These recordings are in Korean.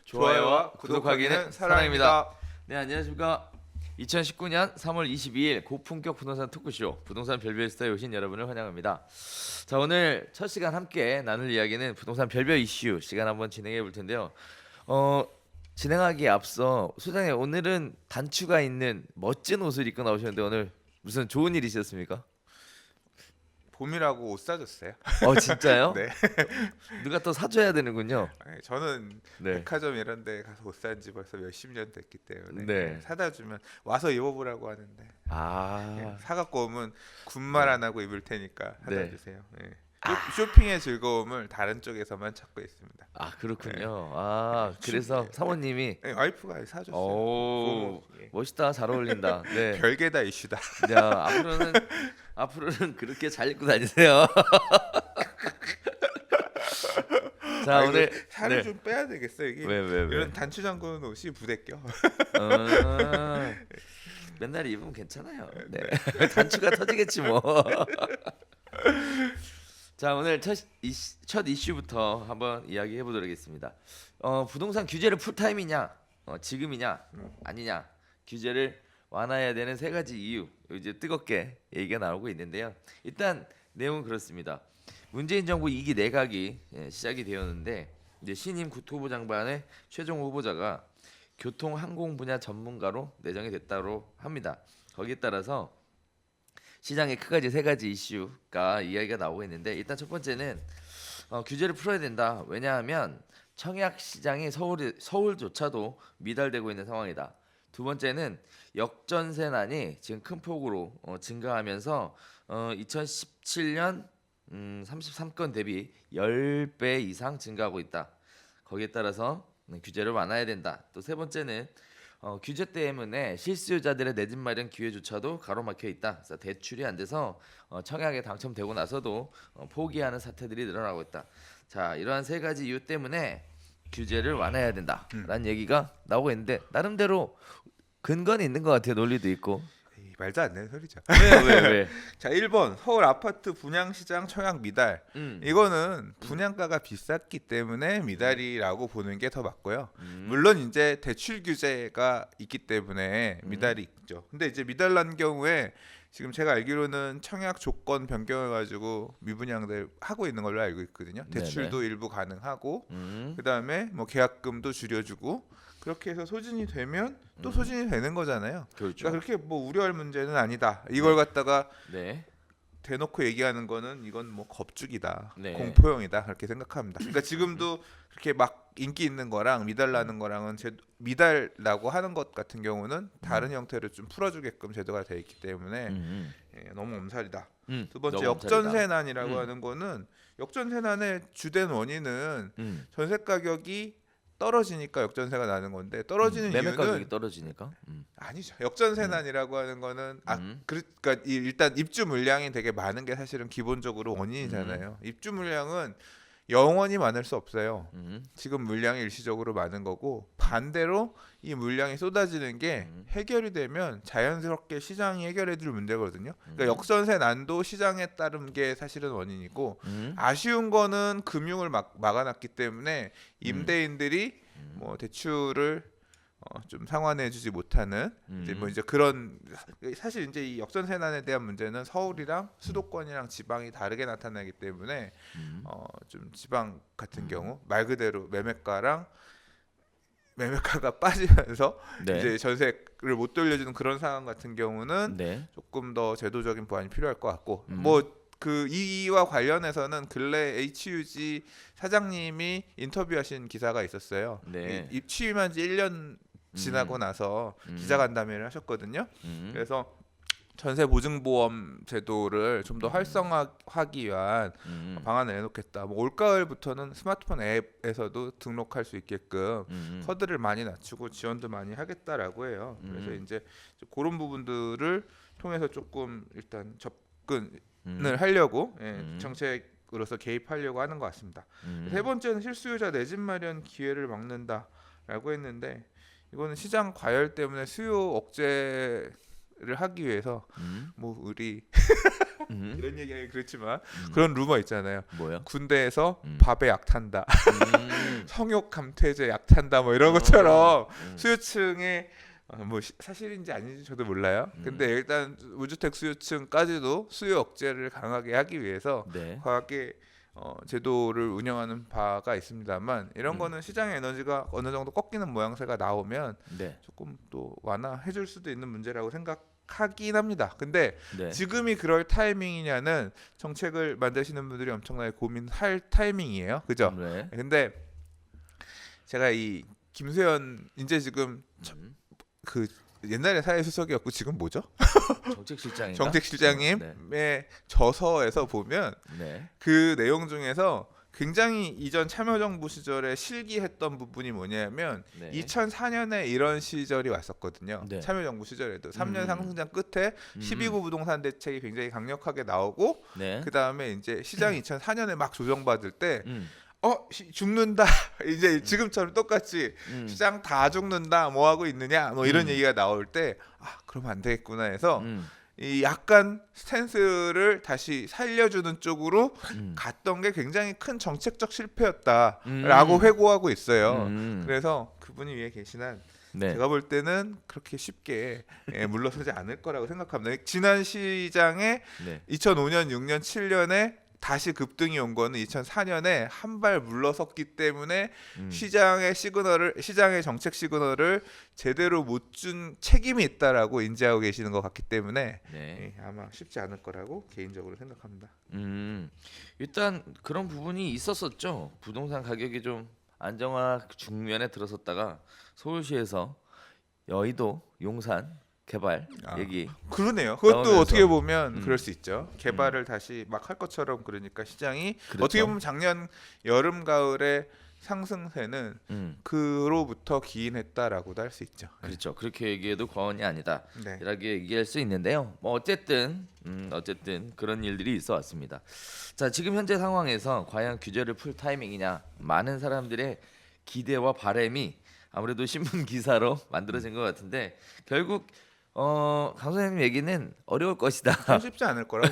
좋아요와 구독하기는 사랑입니다. 네, 안녕하십니까. 2019년 3월 22일 고품격 부동산 토크쇼 부동산 별별 스타에 오신 여러분을 환영합니다. 자, 오늘 첫 시간 함께 나눌 이야기는 부동산 별별 이슈 시간 한번 진행해 볼 텐데요. 진행하기에 앞서 소장님, 오늘은 단추가 있는 멋진 옷을 입고 나오셨는데 오늘 무슨 좋은 일 있으셨습니까? 봄이라고 옷 사줬어요. 진짜요? 네. 누가 또 사줘야 되는군요. 저는 네. 백화점 이런 데 가서 옷 산 지 벌써 몇십 년 됐기 때문에 네. 사다 주면 와서 입어보라고 하는데 사갖고 오면 군말 안 하고 입을 테니까 사다 네. 주세요. 네. 쇼핑의 즐거움을 다른 쪽에서만 찾고 있습니다. 그렇군요. 그래서 사모님이 네, 와이프가 사줬어요. 오, 멋있다. 잘 어울린다. 네. 별게 다 이슈다. 자, 앞으로는 그렇게 잘 입고 다니세요. 자, 오늘 살을 좀 빼야 되겠어 이게. 왜? 이런 단추 잠그는 옷이 부대껴. 맨날 입으면 괜찮아요. 네. 단추가 터지겠지 뭐. 자, 오늘 첫 이슈부터 한번 이야기해 보도록 하겠습니다. 부동산 규제를 풀타임이냐, 지금이냐, 아니냐, 규제를 완화해야 되는 세 가지 이유, 이제 뜨겁게 얘기가 나오고 있는데요. 일단 내용은 그렇습니다. 문재인 정부 2기 내각이 시작이 되었는데 이제 신임 국토부 장관의 최종 후보자가 교통 항공 분야 전문가로 내정이 됐다고 합니다. 거기에 따라서 시장에 크가지 세 가지 이슈가 이야기가 나오고 있는데, 일단 첫 번째는 규제를 풀어야 된다. 왜냐하면 청약 시장이 서울조차도 미달되고 있는 상황이다. 두 번째는 역전세난이 지금 큰 폭으로 증가하면서 2017년 33건 대비 10배 이상 증가하고 있다. 거기에 따라서 규제를 완화해야 된다. 또 세 번째는 규제 때문에 실수요자들의 내 집 마련 기회조차도 가로막혀 있다. 그래서 대출이 안 돼서 청약에 당첨되고 나서도 포기하는 사태들이 늘어나고 있다. 자, 이러한 세 가지 이유 때문에 규제를 완화해야 된다라는 얘기가 나오고 있는데, 나름대로 근거는 있는 것 같아요. 논리도 있고. 말도 안 되는 소리죠. 왜? 자, 1번 서울 아파트 분양시장 청약 미달. 이거는 분양가가 비쌌기 때문에 미달이라고 보는 게 더 맞고요. 물론 이제 대출 규제가 있기 때문에 미달이 있죠. 근데 이제 미달 난 경우에 지금 제가 알기로는 청약 조건 변경해가지고 미분양들 하고 있는 걸로 알고 있거든요. 대출도 네네. 일부 가능하고 그다음에 뭐 계약금도 줄여주고 그렇게 해서 소진이 되면 또 소진이 되는 거잖아요. 그렇죠. 그러니까 그렇게 뭐 우려할 문제는 아니다. 이걸 갖다가 네. 대놓고 얘기하는 거는 이건 뭐 겁주기다, 네. 공포영이다 그렇게 생각합니다. 그러니까 지금도 그렇게 막 인기 있는 거랑 미달나는 거랑은 미달라고 하는 것 같은 경우는 다른 형태로 좀 풀어주게끔 제도가 돼 있기 때문에 너무 엄살이다. 두 번째 역전세난이라고 하는 거는 역전세난의 주된 원인은 전세 가격이 떨어지니까 역전세가 나는 건데, 떨어지는 매매 이유는 가격이 떨어지니까. 아니죠. 역전세난이라고 하는 거는 그러니까 일단 입주 물량이 되게 많은 게 사실은 기본적으로 원인이잖아요. 입주 물량은 영원히 많을 수 없어요. 지금 물량이 일시적으로 많은 거고, 반대로 이 물량이 쏟아지는 게 해결이 되면 자연스럽게 시장이 해결해 줄 문제거든요. 그러니까 역전세난도 시장에 따른 게 사실은 원인이고, 아쉬운 거는 금융을 막아놨기 때문에 임대인들이 뭐 대출을 좀 상환해주지 못하는 이제 그런, 사실 이제 이 역전세난에 대한 문제는 서울이랑 수도권이랑 지방이 다르게 나타나기 때문에 좀 지방 같은 경우 말 그대로 매매가가 빠지면서 이제 전세를 못 돌려주는 그런 상황 같은 경우는 조금 더 제도적인 보완이 필요할 것 같고, 뭐 그 이와 관련해서는 근래 HUG 사장님이 인터뷰하신 기사가 있었어요. 취임한 지 1년 지나고 나서 기자간담회를 하셨거든요. 그래서 전세 보증보험 제도를 좀 더 활성화하기 위한 방안을 내놓겠다. 뭐 올가을부터는 스마트폰 앱에서도 등록할 수 있게끔 커드를 많이 낮추고 지원도 많이 하겠다라고 해요. 그래서 이제 그런 부분들을 통해서 조금 일단 접근을 하려고 정책으로서 개입하려고 하는 것 같습니다. 세 번째는 실수요자 내 집 마련 기회를 막는다라고 했는데, 이거는 시장 과열 때문에 수요 억제를 하기 위해서 뭐 우리 이런 얘기하기 그렇지만 그런 루머 있잖아요. 뭐요? 군대에서 밥에 약 탄다, 성욕 감퇴제 약 탄다, 뭐 이런 것처럼 수요층에 뭐 사실인지 아닌지 저도 몰라요. 근데 일단 무주택 수요층까지도 수요 억제를 강하게 하기 위해서 네. 과하게 제도를 운영하는 바가 있습니다만 이런 거는 시장의 에너지가 어느 정도 꺾이는 모양새가 나오면 네. 조금 또 완화해줄 수도 있는 문제라고 생각하긴 합니다. 근데 네. 지금이 그럴 타이밍이냐는 정책을 만드시는 분들이 엄청나게 고민할 타이밍이에요. 그죠? 네. 근데 제가 이 김세현 이제 지금 그 옛날에 사회수석이었고 지금 뭐죠? 정책실장인가? 정책실장님의 네. 저서에서 보면 네. 그 내용 중에서 굉장히 이전 참여정부 시절에 실기했던 부분이 뭐냐면 네. 2004년에 이런 시절이 왔었거든요. 네. 참여정부 시절에도 3년 상승장 끝에 12구 부동산 대책이 굉장히 강력하게 나오고 네. 그 다음에 이제 시장이 2004년에 막 조정받을 때 죽는다. 이제 지금처럼 똑같이 시장 다 죽는다. 뭐 하고 있느냐. 뭐 이런 얘기가 나올 때 그러면 안 되겠구나 해서 이 약간 스탠스를 다시 살려주는 쪽으로 갔던 게 굉장히 큰 정책적 실패였다라고 회고하고 있어요. 그래서 그분이 위에 계시난 네. 제가 볼 때는 그렇게 쉽게 물러서지 않을 거라고 생각합니다. 지난 시장에 네. 2005년, 6년, 7년에 다시 급등이 온 거는 2004년에 한 발 물러섰기 때문에 시장의 정책 시그널을 제대로 못 준 책임이 있다라고 인지하고 계시는 것 같기 때문에 네. 아마 쉽지 않을 거라고 개인적으로 생각합니다. 일단 그런 부분이 있었었죠. 부동산 가격이 좀 안정화 중면에 들어섰다가 서울시에서 여의도, 용산 개발 얘기 그러네요. 그것도 나오면서. 어떻게 보면 그럴 수 있죠. 개발을 다시 막 할 것처럼 그러니까 시장이 그렇죠. 어떻게 보면 작년 여름 가을의 상승세는 그로부터 기인했다라고도 할 수 있죠. 그렇죠. 그렇게 얘기해도 과언이 아니다. 네. 이렇게 얘기할 수 있는데요. 뭐 어쨌든 그런 일들이 있어 왔습니다. 자, 지금 현재 상황에서 과연 규제를 풀 타이밍이냐? 많은 사람들의 기대와 바람이 아무래도 신문 기사로 만들어진 것 같은데 결국 강 선생님 얘기는 어려울 것이다. 쉽지 않을 거라고.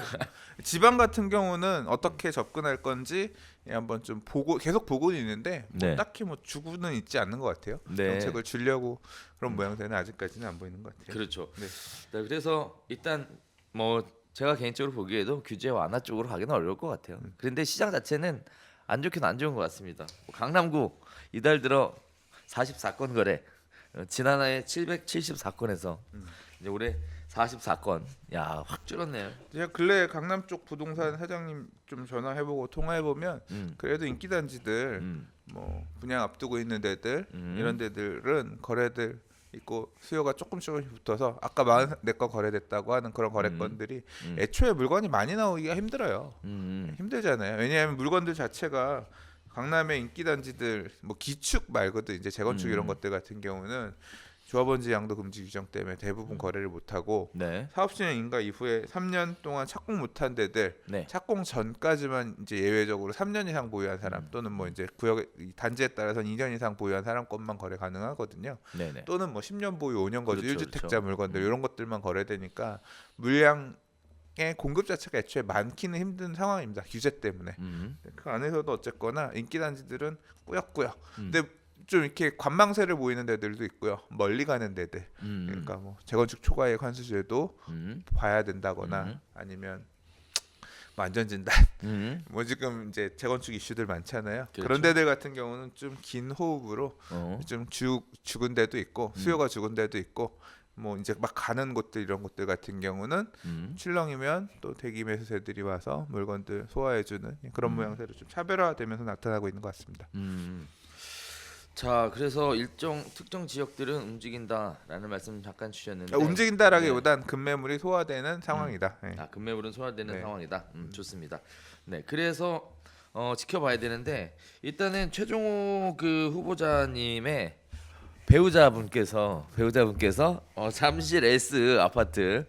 지방 같은 경우는 어떻게 접근할 건지 한번 좀 계속 보고는 있는데 네. 딱히 뭐 주구는 있지 않는 것 같아요. 네. 정책을 주려고 그런 모양새는 아직까지는 안 보이는 것 같아요. 그렇죠. 네. 네, 그래서 일단 뭐 제가 개인적으로 보기에도 규제 완화 쪽으로 가기는 어려울 것 같아요. 그런데 시장 자체는 안 좋긴 안 좋은 것 같습니다. 강남구 이달 들어 44건 거래. 지난해 774건에서 이제 올해 44건. 야, 확 줄었네요. 제가 근래 강남 쪽 부동산 사장님 좀 전화해보고 통화해보면 그래도 인기 단지들 뭐 분양 앞두고 있는 데들 이런 데들은 거래들 있고 수요가 조금씩 붙어서 아까 44건 거래됐다고 하는 그런 거래건들이 애초에 물건이 많이 나오기가 힘들어요. 힘들잖아요. 왜냐하면 물건들 자체가 강남의 인기 단지들 뭐 기축 말고도 이제 재건축 이런 것들 같은 경우는 조합원지 양도 금지 규정 때문에 대부분 거래를 못 하고 네. 사업 시행 인가 이후에 3년 동안 착공 못한 데들 네. 착공 전까지만 이제 예외적으로 3년 이상 보유한 사람 또는 뭐 이제 구역 단지에 따라서는 2년 이상 보유한 사람 것만 거래 가능하거든요. 네네. 또는 뭐 10년 보유, 5년 거주, 그렇죠, 1주택자 그렇죠. 물건들 이런 것들만 거래되니까 물량의 공급 자체가 애초에 많기는 힘든 상황입니다. 규제 때문에. 그 안에서도 어쨌거나 인기 단지들은 꾸역꾸역. 근데 좀 이렇게 관망세를 보이는 데들도 있고요. 멀리 가는 데들. 그러니까 뭐 재건축 초과의 관수제도 봐야 된다거나 아니면 뭐 안전진단. 뭐 지금 이제 재건축 이슈들 많잖아요. 그렇죠. 그런 데들 같은 경우는 좀 긴 호흡으로 좀 죽은 데도 있고 수요가 죽은 데도 있고 뭐 이제 막 가는 곳들 이런 곳들 같은 경우는 출렁이면 또 대기 매수세들이 와서 물건들 소화해주는 그런 모양새로 좀 차별화되면서 나타나고 있는 것 같습니다. 자, 그래서 일정 특정 지역들은 움직인다라는 말씀 잠깐 주셨는데 움직인다라기보단 급매물이 소화되는 상황이다. 네. 급매물은 소화되는 네. 상황이다. 좋습니다. 네, 그래서 지켜봐야 되는데 일단은 최종호 그 후보자님의 배우자분께서 잠실 S 아파트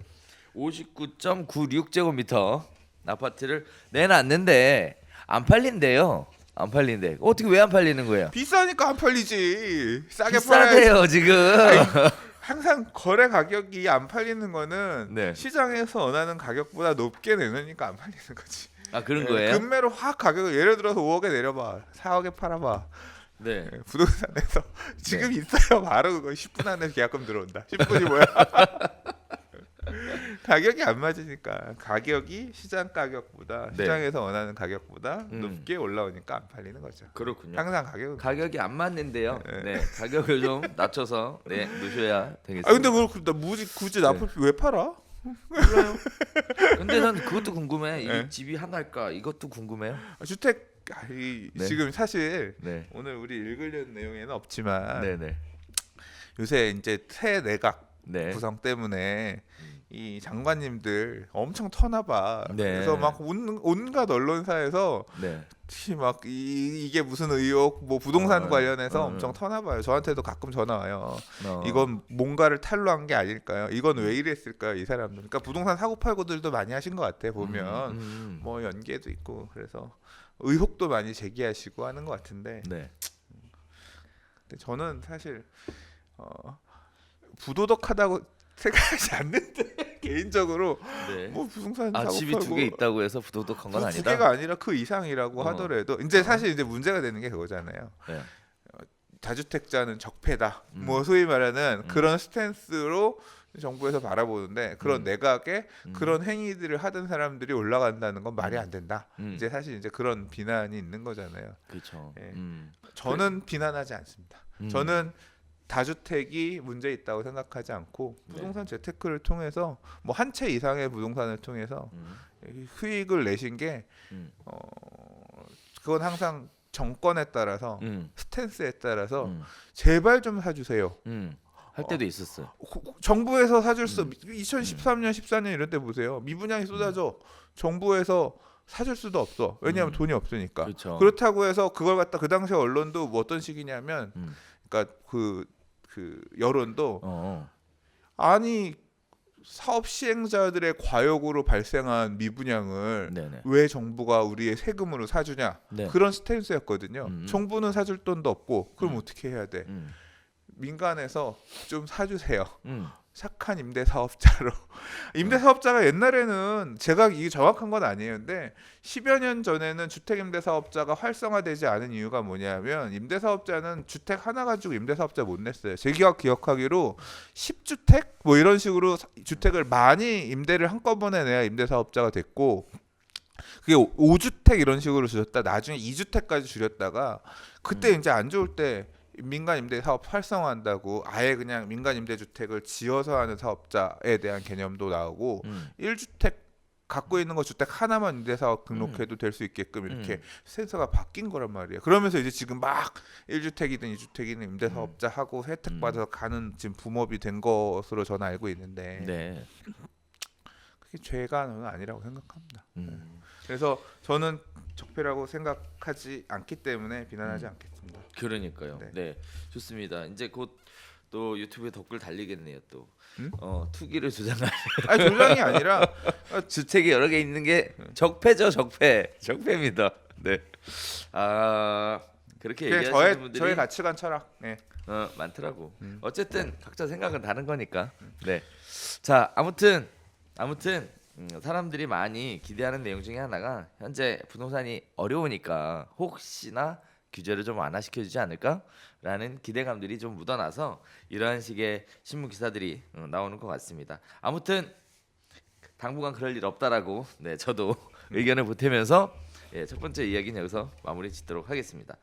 59.96제곱미터 아파트를 내놨는데 안 팔린대요. 안 팔린대. 어떻게 왜 안 팔리는 거예요? 비싸니까 안 팔리지. 싸게 팔아야지. 비싸대요 지금. 항상 거래 가격이 안 팔리는 거는 네. 시장에서 원하는 가격보다 높게 내놓으니까 안 팔리는 거지. 아 그런 거예요? 금매로 확 가격을 예를 들어서 5억에 내려봐, 4억에 팔아봐. 네. 부동산에서 지금 있어요. 바로 그거 10분 안에 계약금 들어온다. 10분이 뭐야? 가격이 안 맞으니까 가격이 시장 가격보다 네. 시장에서 원하는 가격보다 높게 올라오니까 안 팔리는 거죠. 그렇군요. 항상 가격이 안 맞는데요. 네. 네. 가격을 좀 낮춰서 놓으셔야 되겠습니다. 아 근데 뭘 굳이 나쁠 왜 팔아? 몰라요. 근데 난 그것도 궁금해. 이 네. 집이 하나일까? 이것도 궁금해요. 주택 네. 지금 사실 네. 오늘 우리 읽으려는 내용에는 없지만 네네. 요새 이제 새 내각 네. 구성 때문에 이 장관님들 엄청 터나봐. 네. 그래서 막 온갖 언론사에서 네. 막 이게 무슨 의혹 뭐 부동산 관련해서 어. 엄청 터나봐요. 저한테도 가끔 전화 와요. 어. 이건 뭔가를 탈루한 게 아닐까요? 이건 왜 이랬을까요? 이 사람들. 그러니까 부동산 사고 팔고들도 많이 하신 것 같아 보면 뭐 연계도 있고 그래서 의혹도 많이 제기하시고 하는 것 같은데. 네. 근데 저는 사실 부도덕하다고 생각하지 않는데 개인적으로 네. 뭐 부동산 사고 집이 팔고 2개 있다고 해서 부도덕한 건 두 아니다. 개가 아니라 그 이상이라고 하더라도 이제 사실 이제 문제가 되는 게 그거잖아요. 네. 다주택자는 적폐다. 뭐 소위 말하는 그런 스탠스로 정부에서 바라보는데 그런 내각에 그런 행위들을 하던 사람들이 올라간다는 건 말이 안 된다. 이제 사실 이제 그런 비난이 있는 거잖아요. 그렇죠. 예. 저는 비난하지 않습니다. 저는 다주택이 문제 있다고 생각하지 않고 부동산 재테크를 통해서 뭐 한 채 이상의 부동산을 통해서 수익을 내신 게 그건 항상 정권에 따라서 스탠스에 따라서 제발 좀 사주세요. 할 때도 있었어요. 정부에서 사줄 수 2013년 14년 이런 때 보세요. 미분양이 쏟아져. 정부에서 사줄 수도 없어. 왜냐하면 돈이 없으니까. 그렇죠. 그렇다고 해서 그걸 갖다 그 당시 언론도 뭐 어떤 식이냐면 그러니까 그 여론도 아니 사업 시행자들의 과욕으로 발생한 미분양을 네네. 왜 정부가 우리의 세금으로 사주냐 네. 그런 스탠스였거든요. 정부는 사줄 돈도 없고 그럼 어떻게 해야 돼? 음. 민간에서 좀 사주세요. 음. 착한 임대사업자로. 임대사업자가 옛날에는 제가 이게 정확한 건 아니에요. 근데 10여 년 전에는 주택임대사업자가 활성화되지 않은 이유가 뭐냐면 임대사업자는 주택 하나 가지고 임대사업자 못 냈어요. 제가 기억하기로 10주택 뭐 이런 식으로 주택을 많이 임대를 한꺼번에 내야 임대사업자가 됐고 그게 5주택 이런 식으로 줄였다. 나중에 2주택까지 줄였다가 그때 이제 안 좋을 때 민간 임대 사업 활성화한다고 아예 그냥 민간 임대 주택을 지어서 하는 사업자에 대한 개념도 나오고 1주택 갖고 있는 거 주택 하나만 임대 사업 등록해도 될 수 있게끔 이렇게 센서가 바뀐 거란 말이에요. 그러면서 이제 지금 막 1주택이든 2주택이든 임대 사업자 하고 혜택 받아서 가는 지금 붐업이 된 것으로 저는 알고 있는데 네. 그게 죄가 아니라고 생각합니다. 그래서 저는 적폐라고 생각하지 않기 때문에 비난하지 않겠습니다. 그러니까요. 네. 네. 좋습니다. 이제 곧 또 유튜브에 댓글 달리겠네요. 또 응? 투기를 주장하는 아니 조장이 아니라 주택이 여러 개 있는 게 적폐죠. 적폐입니다. 네. 그렇게 그냥 얘기하시는 분들이 저의 가치관 철학. 네. 많더라고. 어쨌든 각자 생각은 다른 거니까. 네. 자, 아무튼 사람들이 많이 기대하는 내용 중에 하나가 현재 부동산이 어려우니까 혹시나 규제를 좀 완화시켜주지 않을까라는 기대감들이 좀 묻어나서 이러한 식의 신문 기사들이 나오는 것 같습니다. 아무튼 당분간 그럴 일 없다라고 저도 의견을 보태면서 첫 번째 이야기는 여기서 마무리 짓도록 하겠습니다.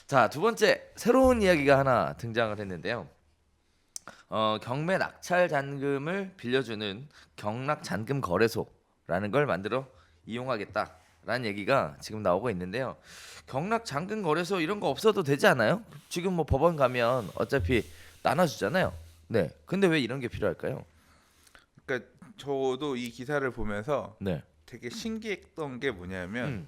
자, 두 번째 새로운 이야기가 하나 등장을 했는데요. 경매 낙찰 잔금을 빌려주는 경락 잔금 거래소라는 걸 만들어 이용하겠다라는 얘기가 지금 나오고 있는데요. 경락 잔금 거래소 이런 거 없어도 되지 않아요? 지금 뭐 법원 가면 어차피 나눠주잖아요. 네. 근데 왜 이런 게 필요할까요? 그러니까 저도 이 기사를 보면서 네. 되게 신기했던 게 뭐냐면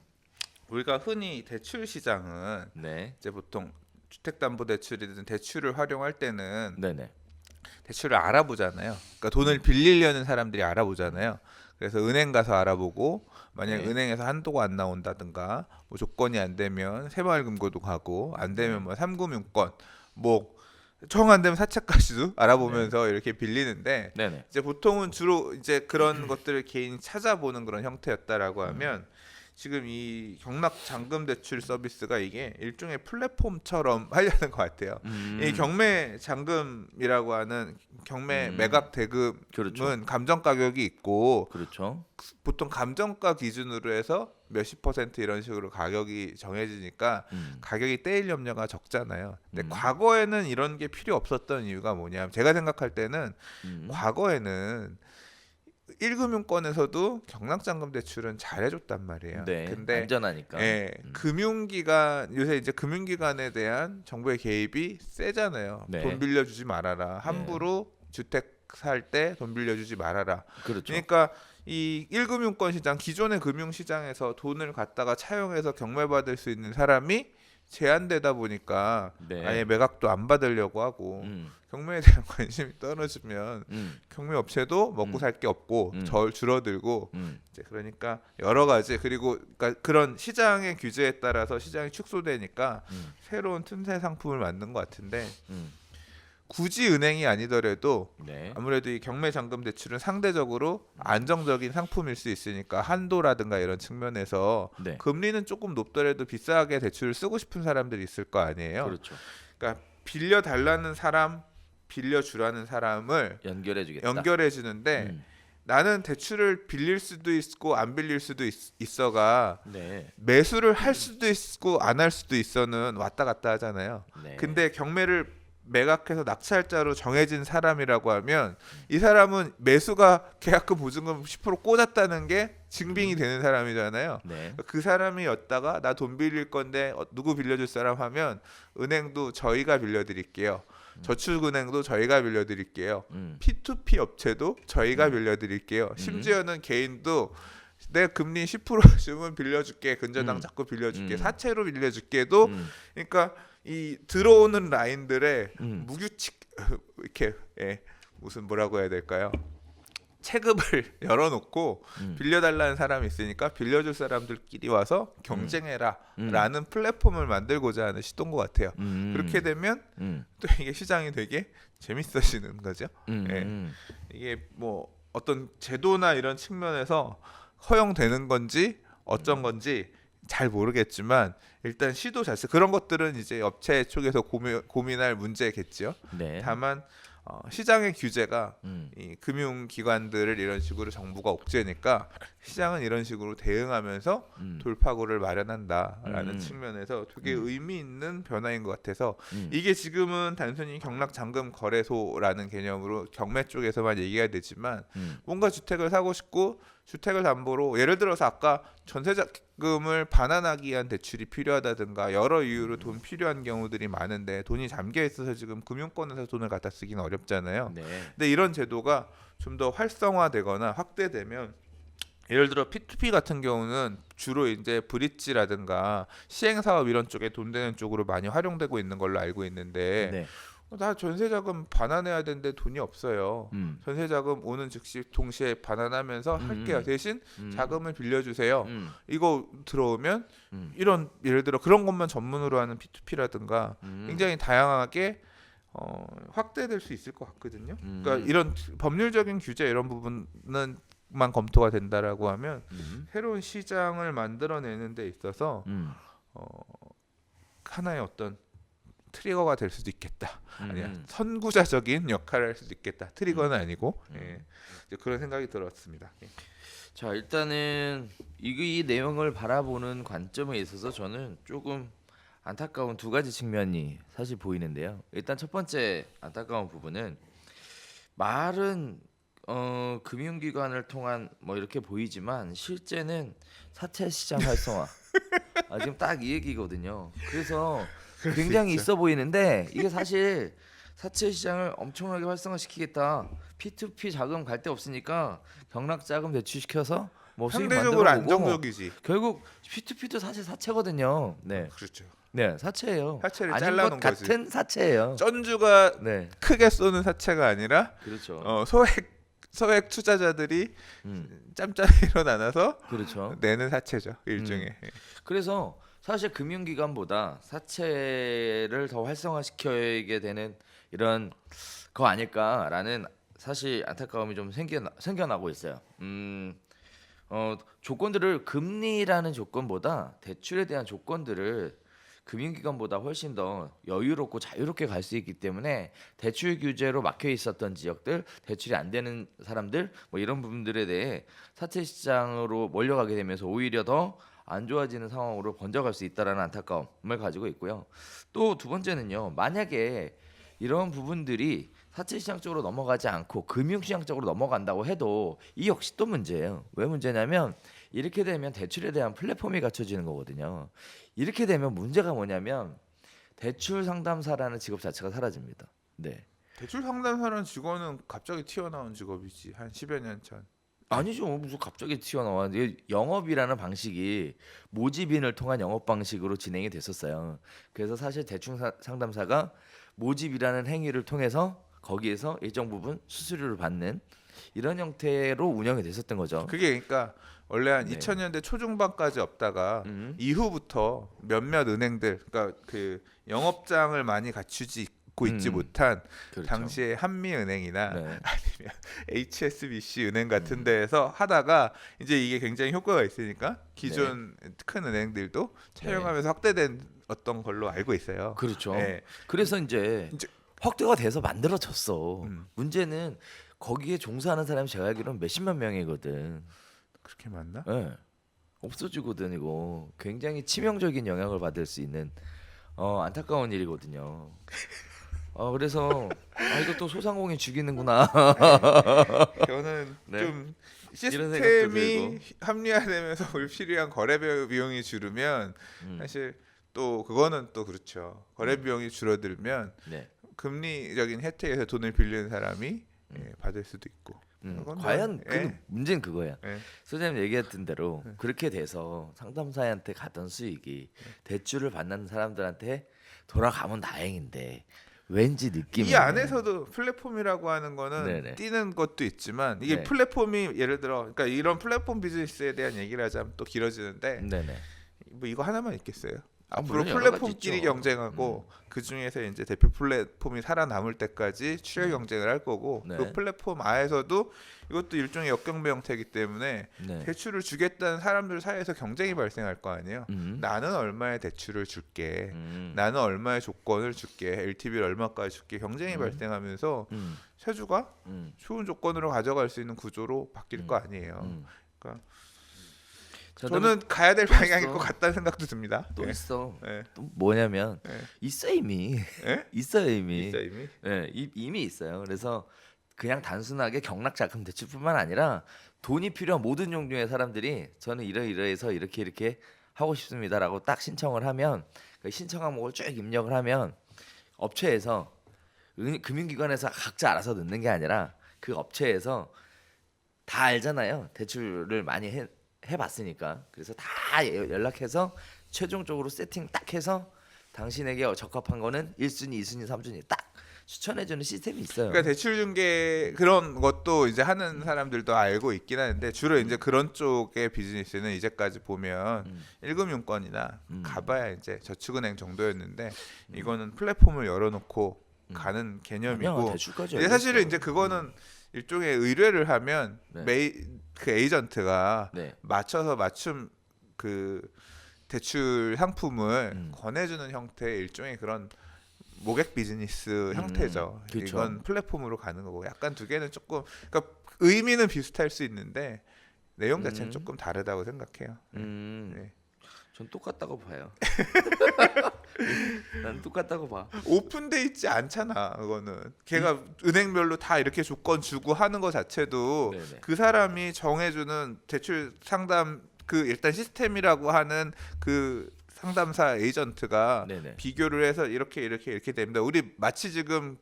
우리가 흔히 대출 시장은 네. 이제 보통 주택담보대출이든 대출을 활용할 때는 네네. 대출을 알아보잖아요. 그러니까 돈을 빌리려는 사람들이 알아보잖아요. 그래서 은행 가서 알아보고 만약 네. 은행에서 한도가 안 나온다든가 뭐 조건이 안 되면 새마을금고도 가고 안 되면 뭐 삼금융권 뭐 정 안 되면 사채까지도 알아보면서 이렇게 빌리는데 네네. 이제 보통은 주로 이제 그런 것들을 개인이 찾아보는 그런 형태였다라고 하면 지금 이 경락 잔금 대출 서비스가 이게 일종의 플랫폼처럼 하려는 것 같아요. 이 경매 잔금이라고 하는 경매 매각 대금은 그렇죠. 감정 가격이 있고 그렇죠. 보통 감정가 기준으로 해서 몇십 퍼센트 이런 식으로 가격이 정해지니까 가격이 떼일 염려가 적잖아요. 근데 과거에는 이런 게 필요 없었던 이유가 뭐냐면 제가 생각할 때는 과거에는 1금융권에서도 경락잔금 대출은 잘해줬단 말이에요. 네. 근데 안전하니까. 예, 금융기관 요새 이제 금융기관에 대한 정부의 개입이 세잖아요. 네. 돈 빌려주지 말아라. 함부로 주택 살 때 돈 빌려주지 말아라. 그렇죠. 그러니까 이 1금융권 시장 기존의 금융시장에서 돈을 갖다가 차용해서 경매받을 수 있는 사람이 제한되다 보니까 네. 아예 매각도 안 받으려고 하고 음. 경매에 대한 관심이 떨어지면 경매 업체도 먹고 살 게 없고 줄어들고 이제 그러니까 여러 가지 그리고 그러니까 그런 시장의 규제에 따라서 시장이 축소되니까 새로운 틈새 상품을 만든 것 같은데 굳이 은행이 아니더라도 네. 아무래도 이 경매 잔금 대출은 상대적으로 안정적인 상품일 수 있으니까 한도라든가 이런 측면에서 네. 금리는 조금 높더라도 비싸게 대출을 쓰고 싶은 사람들이 있을 거 아니에요. 그렇죠. 그러니까 빌려 달라는 사람, 빌려 주라는 사람을 연결해 주겠다. 연결해 주는데 나는 대출을 빌릴 수도 있고 안 빌릴 수도 있어가 네. 매수를 할 수도 있고 안 할 수도 있어는 왔다 갔다 하잖아요. 네. 근데 경매를 매각해서 낙찰자로 정해진 사람이라고 하면 이 사람은 매수가 계약금 보증금 10% 꽂았다는 게 증빙이 되는 사람이잖아요. 네. 그 사람이었다가 나 돈 빌릴 건데 누구 빌려줄 사람 하면 은행도 저희가 빌려드릴게요. 저축은행도 저희가 빌려드릴게요. P2P 업체도 저희가 빌려드릴게요. 심지어는 개인도 내 금리 10% 주면 빌려줄게. 근저당 자꾸 빌려줄게. 사채로 빌려줄게도 그러니까 이 들어오는 라인들의 무규칙 이렇게 무슨 뭐라고 해야 될까요? 체급을 열어놓고 빌려달라는 사람이 있으니까 빌려줄 사람들끼리 와서 경쟁해라라는 플랫폼을 만들고자 하는 시도인 것 같아요. 그렇게 되면 또 이게 시장이 되게 재밌어지는 거죠. 이게 뭐 어떤 제도나 이런 측면에서 허용되는 건지 어쩐 건지 잘 모르겠지만 일단 시도 자체 그런 것들은 이제 업체 쪽에서 고민할 문제겠죠. 네. 다만 시장의 규제가 이 금융기관들을 이런 식으로 정부가 옥죄니까 시장은 이런 식으로 대응하면서 돌파구를 마련한다라는 측면에서 되게 의미 있는 변화인 것 같아서 이게 지금은 단순히 경락잔금 거래소라는 개념으로 경매 쪽에서만 얘기가 되지만 뭔가 주택을 사고 싶고 주택을 담보로 예를 들어서 아까 전세자금을 반환하기 위한 대출이 필요하다든가 여러 이유로 돈 필요한 경우들이 많은데 돈이 잠겨 있어서 지금 금융권에서 돈을 갖다 쓰기는 어렵잖아요. 네. 근데 이런 제도가 좀 더 활성화되거나 확대되면 예를 들어 P2P 같은 경우는 주로 이제 브릿지라든가 시행사업 이런 쪽에 돈 되는 쪽으로 많이 활용되고 있는 걸로 알고 있는데 네. 나 전세자금 반환해야 되는데 돈이 없어요. 전세자금 오는 즉시 동시에 반환하면서 할게요. 대신 자금을 빌려주세요. 이거 들어오면 이런 예를 들어 그런 것만 전문으로 하는 P2P라든가 굉장히 다양하게 확대될 수 있을 것 같거든요. 그러니까 이런 법률적인 규제 이런 부분은 만 검토가 된다라고 하면 새로운 시장을 만들어내는 데 있어서 하나의 어떤 트리거가 될 수도 있겠다. 아니야 선구자적인 역할을 할 수도 있겠다. 트리거는 아니고 이제 그런 생각이 들었습니다. 자, 일단은 이 내용을 바라보는 관점에 있어서 저는 조금 안타까운 두 가지 측면이 사실 보이는데요. 일단 첫 번째 안타까운 부분은 말은 금융기관을 통한 뭐 이렇게 보이지만 실제는 사채 시장 활성화. 지금 딱 이 얘기거든요. 그래서 굉장히 있어 보이는데 이게 사실 사채 시장을 엄청나게 활성화시키겠다. P2P 자금 갈 데 없으니까 경락자금 대출시켜서 뭐 수익 상대적으로 만들어보고 안정적이지. 결국 P2P도 사실 사채거든요. 네, 그렇죠. 네, 사채예요. 사채를 아닌 잘라놓은 것 거지. 같은 사채예요. 쩐주가 네, 크게 쏘는 사채가 아니라 그렇죠. 소액 투자자들이 짬짬이로 나눠서 그렇죠. 내는 사채죠. 일종의. 그래서 사실 금융기관보다 사채를 더 활성화시켜야 되는 이런 거 아닐까라는 사실 안타까움이 좀 생겨나고 있어요. 조건들을 금리라는 조건보다 대출에 대한 조건들을 금융기관보다 훨씬 더 여유롭고 자유롭게 갈 수 있기 때문에 대출 규제로 막혀 있었던 지역들, 대출이 안 되는 사람들 뭐 이런 부분들에 대해 사채 시장으로 몰려가게 되면서 오히려 더 안 좋아지는 상황으로 번져갈 수 있다라는 안타까움을 가지고 있고요. 또 두 번째는요. 만약에 이런 부분들이 사채 시장 쪽으로 넘어가지 않고 금융 시장 쪽으로 넘어간다고 해도 이 역시 또 문제예요. 왜 문제냐면 이렇게 되면 대출에 대한 플랫폼이 갖춰지는 거거든요. 이렇게 되면 문제가 뭐냐면 대출 상담사라는 직업 자체가 사라집니다. 네. 대출 상담사라는 직업은 갑자기 튀어나온 직업이지. 한 10여 년 전. 아니죠. 무슨 갑자기 튀어나와. 이게 영업이라는 방식이 모집인을 통한 영업 방식으로 진행이 됐었어요. 그래서 사실 대출 상담사가 모집이라는 행위를 통해서 거기에서 일정 부분 수수료를 받는 이런 형태로 운영이 됐었던 거죠. 그게 그러니까 원래 한 네. 2000년대 초중반까지 없다가 이후부터 몇몇 은행들, 그러니까 그 영업장을 많이 갖추지 있지 못한 그렇죠. 당시에 한미은행이나 네. 아니면 HSBC 은행 같은 데에서 하다가 이제 이게 굉장히 효과가 있으니까 기존 큰 은행들도 차용하면서 확대된 어떤 걸로 알고 있어요. 그렇죠. 네. 그래서 이제 확대가 돼서 만들어졌어. 음. 문제는 거기에 종사하는 사람이 제가 알기로는 몇십만 명이거든. 그렇게 많나? 네. 없어지거든 이거. 굉장히 치명적인 영향을 받을 수 있는 안타까운 일이거든요. 그래서 이것도 소상공인 죽이는구나. 저는 네. 좀 이런 생각도 시스템이 합리화되면서 불필요한 거래 비용이 줄으면 사실 또 그거는 또 그렇죠. 거래 비용이 줄어들면 네. 금리적인 혜택에서 돈을 빌리는 사람이 받을 수도 있고. 과연 문제는 그거야. 예. 소장님 얘기했던 대로 그렇게 돼서 상담사한테 가던 수익이 대출을 받는 사람들한테 돌아가면 다행인데 왠지 느낌이 이 안에서도 플랫폼이라고 하는 거는 네네. 뛰는 것도 있지만 이게 네. 플랫폼이 예를 들어 그러니까 이런 플랫폼 비즈니스에 대한 얘기를 하자면 또 길어지는데 네네. 뭐 이거 하나만 있겠어요. 앞으로 물론 여러 가지 플랫폼끼리 있죠. 경쟁하고 그 중에서 이제 대표 플랫폼이 살아남을 때까지 출혈 경쟁을 할 거고 네. 그 플랫폼 아에서도 이것도 일종의 역경배 형태이기 때문에 네. 대출을 주겠다는 사람들 사이에서 경쟁이 발생할 거 아니에요. 음. 나는 얼마의 대출을 줄게, 음. 나는 얼마의 조건을 줄게, LTV를 얼마까지 줄게 경쟁이 발생하면서 세주가 좋은 조건으로 가져갈 수 있는 구조로 바뀔 거 아니에요. 그러니까 저는 가야 될 방향일 것 같다는 생각도 듭니다. 또 예. 있어. 예. 또 뭐냐면 예. 있어 이미. 예? 있어요 이미. 있어 이미. 네, 이미 있어요. 그래서 그냥 단순하게 경락자금 대출뿐만 아니라 돈이 필요한 모든 종류의 사람들이 저는 이러이러해서 이렇게 하고 싶습니다라고 딱 신청을 하면 그 신청 항목을 쭉 입력을 하면 업체에서 금융기관에서 각자 알아서 넣는 게 아니라 그 업체에서 다 알잖아요. 대출을 많이 해봤으니까. 그래서 다 연락해서 최종적으로 세팅 딱 해서 당신에게 적합한 거는 1순위, 2순위, 3순위 딱 추천해주는 시스템이 있어요. 그러니까 대출 중개 그런 것도 이제 하는 사람들도 알고 있긴 하는데 주로 이제 그런 쪽의 비즈니스는 이제까지 보면 1금융권이나 가봐야 이제 저축은행 정도였는데 이거는 플랫폼을 열어놓고 가는 개념이고 아니야, 대출까지 이제 사실은 이제 그거는 일종의 의뢰를 하면 그 에이전트가 맞춰서 맞춤 그 대출 상품을 권해주는 형태의 일종의 그런 모객 비즈니스 형태죠. 그쵸. 이건 플랫폼으로 가는 거고 약간 두 개는 조금 그러니까 의미는 비슷할 수 있는데 내용 자체는 조금 다르다고 생각해요. 네. 전 똑같다고 봐요. 난 똑같다고 봐. 오픈돼 있지 않잖아. 그거는 걔가 은행별로 다 이렇게 조건 주고 하는 거 자체도 그 사람이 정해주는 대출 상담 그 일단 시스템이라고 하는 그 상담사 에이전트가 비교를 해서 이렇게 됩니다. 우리 마치 지금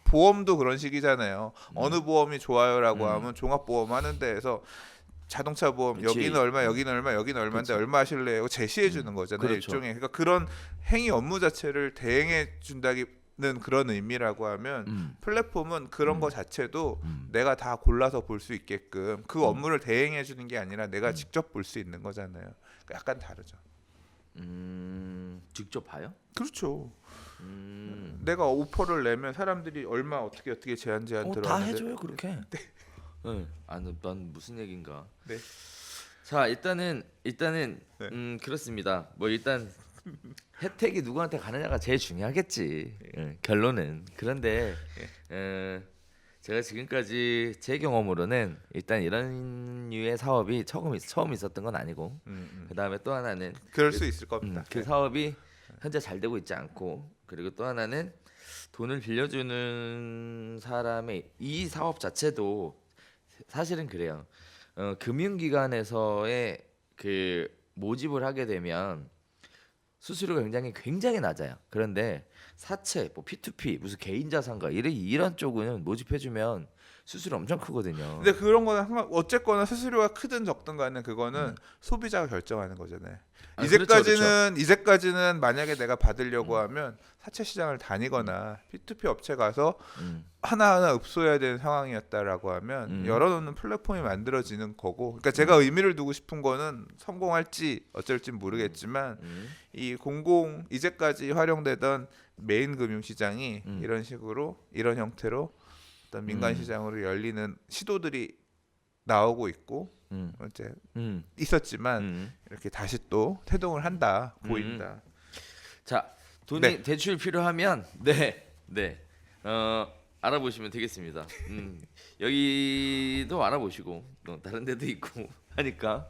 보험도 그런 식이잖아요. 어느 보험이 좋아요라고 하면 종합보험 하는 데에서 자동차 보험 그치. 여기는 얼마 여기는 얼마 여기는 얼마인데 얼마 하실래요? 제시해 주는 거잖아요. 그렇죠. 일종의 그러니까 그런 행위 업무 자체를 대행해 준다는 그런 의미라고 하면 플랫폼은 그런 거 자체도 내가 다 골라서 볼 수 있게끔 그 업무를 대행해 주는 게 아니라 내가 직접 볼 수 있는 거잖아요. 그러니까 약간 다르죠. 직접 봐요? 그렇죠. 내가 오퍼를 내면 사람들이 얼마 어떻게 제한 다 들어가는데 해줘요 그렇게. 네. 네. 난 무슨 얘긴가. 네. 자 일단은 네. 그렇습니다. 뭐 일단 혜택이 누구한테 가느냐가 제일 중요하겠지. 결론은. 그런데 제가 지금까지 제 경험으로는 일단 이런 류의 사업이 처음 있었던 건 아니고 그 다음에 또 하나는 그럴 수 있을 겁니다. 그 사업이 현재 잘 되고 있지 않고 그리고 또 하나는 돈을 빌려주는 사람의 이 사업 자체도 사실은 그래요. 금융기관에서의 그 모집을 하게 되면 수수료가 굉장히 낮아요. 그런데 사채, 뭐 P2P, 무슨 개인자산가 이런 쪽은 모집해주면 수수료 엄청 크거든요. 근데 그런 거는 어쨌거나 수수료가 크든 적든 간에 그거는 소비자가 결정하는 거잖아요. 이제까지는 만약에 내가 받으려고 하면 사채 시장을 다니거나 P2P 업체 가서 하나하나 읍소해야 되는 상황이었다라고 하면 열어놓는 플랫폼이 만들어지는 거고, 그러니까 제가 의미를 두고 싶은 거는 성공할지 어쩔지 모르겠지만 이 이제까지 활용되던 메인 금융 시장이 이런 식으로 이런 형태로 어떤 민간 시장으로 열리는 시도들이 나오고 있고 이제 있었지만 이렇게 다시 또 태동을 한다 보인다. 자 돈이 대출 필요하면 알아보시면 되겠습니다. 여기도 알아보시고 다른 데도 있고 하니까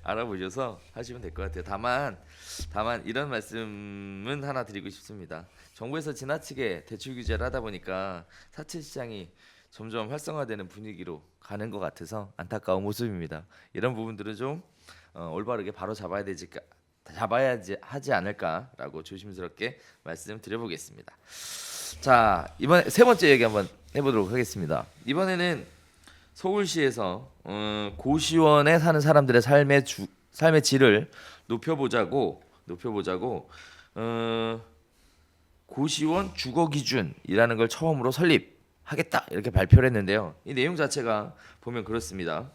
알아보셔서 하시면 될 것 같아요. 다만 이런 말씀은 하나 드리고 싶습니다. 정부에서 지나치게 대출 규제를 하다 보니까 사채 시장이 점점 활성화되는 분위기로 가는 것 같아서 안타까운 모습입니다. 이런 부분들은 좀 올바르게 바로 잡아야지 하지 않을까라고 조심스럽게 말씀드려보겠습니다. 자 이번 세 번째 얘기 한번 해보도록 하겠습니다. 이번에는 서울시에서 고시원에 사는 사람들의 삶의 질을 높여보자고 고시원 주거 기준이라는 걸 처음으로 설립하겠다 이렇게 발표를 했는데요. 이 내용 자체가 보면 그렇습니다.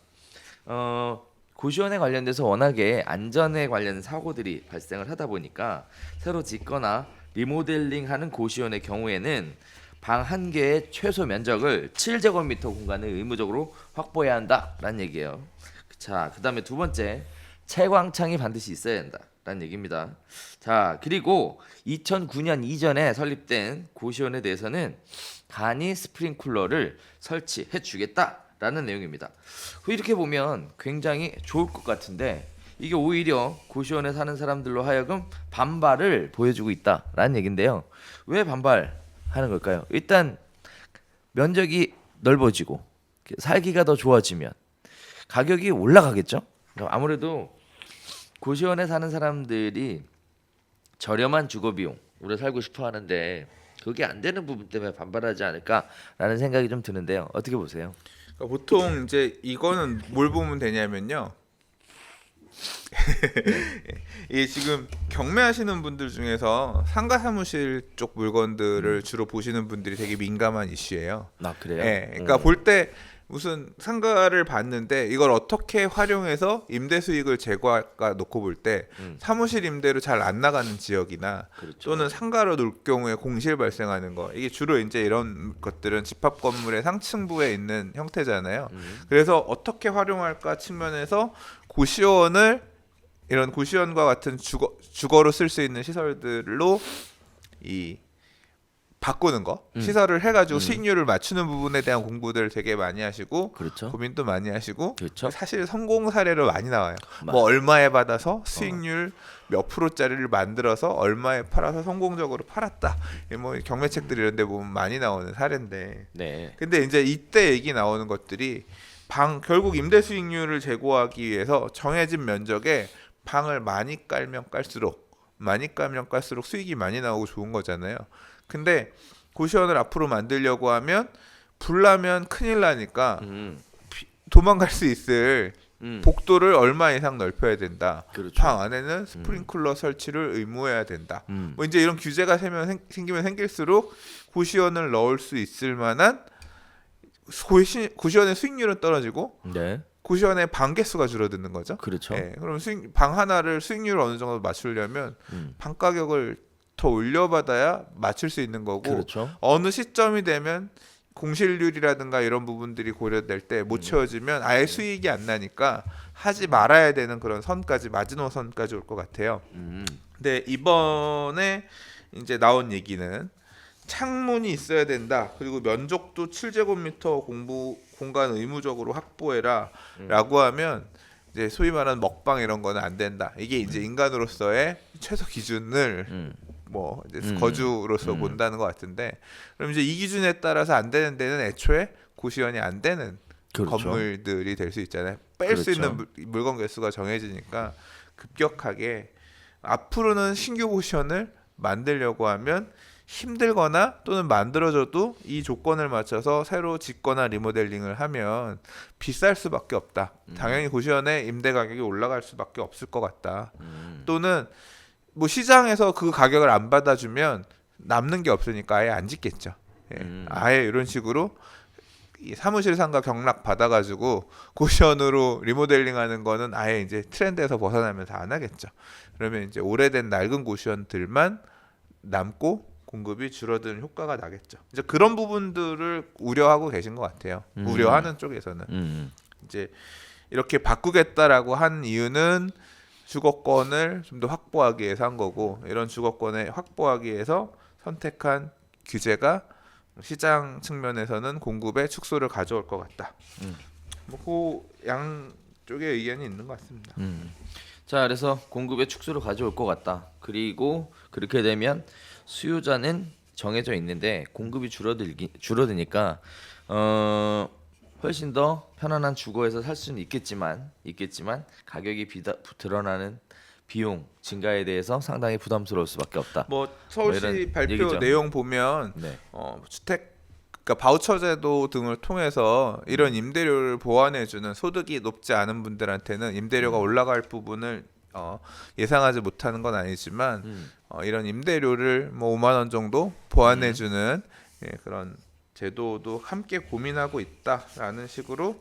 고시원에 관련돼서 워낙에 안전에 관련 사고들이 발생을 하다 보니까 새로 짓거나 리모델링하는 고시원의 경우에는 방 한 개의 최소 면적을 7제곱미터 공간을 의무적으로 확보해야 한다라는 얘기예요. 자, 그다음에 두 번째, 채광창이 반드시 있어야 된다라는 얘기입니다. 자, 그리고 2009년 이전에 설립된 고시원에 대해서는 간이 스프링쿨러를 설치해 주겠다라는 내용입니다. 이렇게 보면 굉장히 좋을 것 같은데 이게 오히려 고시원에 사는 사람들로 하여금 반발을 보여주고 있다라는 얘긴데요. 왜 반발하는 걸까요? 일단 면적이 넓어지고 살기가 더 좋아지면 가격이 올라가겠죠. 아무래도 고시원에 사는 사람들이 저렴한 주거 비용으로 살고 싶어 하는데 그게 안 되는 부분 때문에 반발하지 않을까라는 생각이 좀 드는데요. 어떻게 보세요? 그러니까 보통 이제 이거는 뭘 보면 되냐면요. 이게 지금 경매하시는 분들 중에서 상가 사무실 쪽 물건들을 주로 보시는 분들이 되게 민감한 이슈예요. 아 그래요? 예, 그러니까 볼 때 무슨 상가를 봤는데 이걸 어떻게 활용해서 임대 수익을 제고할까 놓고 볼 때 사무실 임대로 잘 안 나가는 지역이나 그렇죠. 또는 상가로 놓을 경우에 공실 발생하는 거, 이게 주로 이제 이런 것들은 집합 건물의 상층부에 있는 형태잖아요. 그래서 어떻게 활용할까 측면에서 이런 고시원과 같은 주거로 쓸 수 있는 시설들로 바꾸는 거, 시설을 해가지고 수익률을 맞추는 부분에 대한 공부들 되게 많이 하시고, 그렇죠. 고민도 많이 하시고, 그렇죠. 사실 성공 사례로 많이 나와요. 뭐 얼마에 받아서 수익률 몇 프로짜리를 만들어서 얼마에 팔아서 성공적으로 팔았다. 뭐 경매책들 이런 데 보면 많이 나오는 사례인데, 네. 근데 이제 이때 얘기 나오는 것들이 결국 임대 수익률을 제고하기 위해서 정해진 면적에 방을 많이 깔면 깔수록 수익이 많이 나오고 좋은 거잖아요. 근데 고시원을 앞으로 만들려고 하면 불나면 큰일 나니까 도망갈 수 있을 복도를 얼마 이상 넓혀야 된다. 그렇죠. 방 안에는 스프링클러 설치를 의무해야 된다. 뭐 이제 이런 규제가 생기면 생길수록 고시원을 넣을 수 있을 만한 고시원의 수익률은 떨어지고 고시원의 방 개수가 줄어드는 거죠. 그렇죠. 예, 그럼 방 하나를 수익률을 어느 정도 맞추려면 방 가격을 더 올려받아야 맞출 수 있는 거고 그렇죠. 어느 시점이 되면 공실률이라든가 이런 부분들이 고려될 때 못 채워지면 아예 수익이 안 나니까 하지 말아야 되는 그런 선까지 마지노선까지 올 것 같아요. 근데 이번에 이제 나온 얘기는 창문이 있어야 된다. 그리고 면적도 7제곱미터 공간 의무적으로 확보해라라고 하면 이제 소위 말하는 먹방 이런 거는 안 된다. 이게 이제 인간으로서의 최소 기준을 뭐 이제 거주로서 본다는 것 같은데, 그럼 이제 이 기준에 따라서 안 되는 데는 애초에 고시원이 안 되는 그렇죠. 건물들이 될 수 있잖아요. 뺄 그렇죠. 수 있는 물건 개수가 정해지니까 급격하게 앞으로는 신규 고시원을 만들려고 하면 힘들거나 또는 만들어져도 이 조건을 맞춰서 새로 짓거나 리모델링을 하면 비쌀 수밖에 없다. 당연히 고시원의 임대 가격이 올라갈 수밖에 없을 것 같다. 또는 뭐 시장에서 그 가격을 안 받아주면 남는 게 없으니까 아예 안 짓겠죠. 예. 아예 이런 식으로 이 사무실 상가 경락 받아가지고 고시원으로 리모델링하는 거는 아예 이제 트렌드에서 벗어나면서 안 하겠죠. 그러면 이제 오래된 낡은 고시원들만 남고 공급이 줄어드는 효과가 나겠죠. 이제 그런 부분들을 우려하고 계신 것 같아요. 우려하는 쪽에서는 이제 이렇게 바꾸겠다라고 한 이유는 주거권을 좀 더 확보하기 위해서 한 거고, 이런 주거권을 확보하기 위해서 선택한 규제가 시장 측면에서는 공급의 축소를 가져올 것 같다. 뭐 그 양쪽의 의견이 있는 것 같습니다. 자, 그래서 공급의 축소를 가져올 것 같다. 그리고 그렇게 되면 수요자는 정해져 있는데 공급이 줄어드니까 훨씬 더 편안한 주거에서 살 수는 있겠지만 가격이 드러나는 비용 증가에 대해서 상당히 부담스러울 수밖에 없다. 뭐 서울시 이런 발표 얘기죠. 내용 보면 네. 주택 그러니까 바우처 제도 등을 통해서 이런 임대료를 보완해주는 소득이 높지 않은 분들한테는 임대료가 올라갈 부분을 예상하지 못하는 건 아니지만 이런 임대료를 뭐 5만 원 정도 보완해주는 예, 그런 제도도 함께 고민하고 있다라는 식으로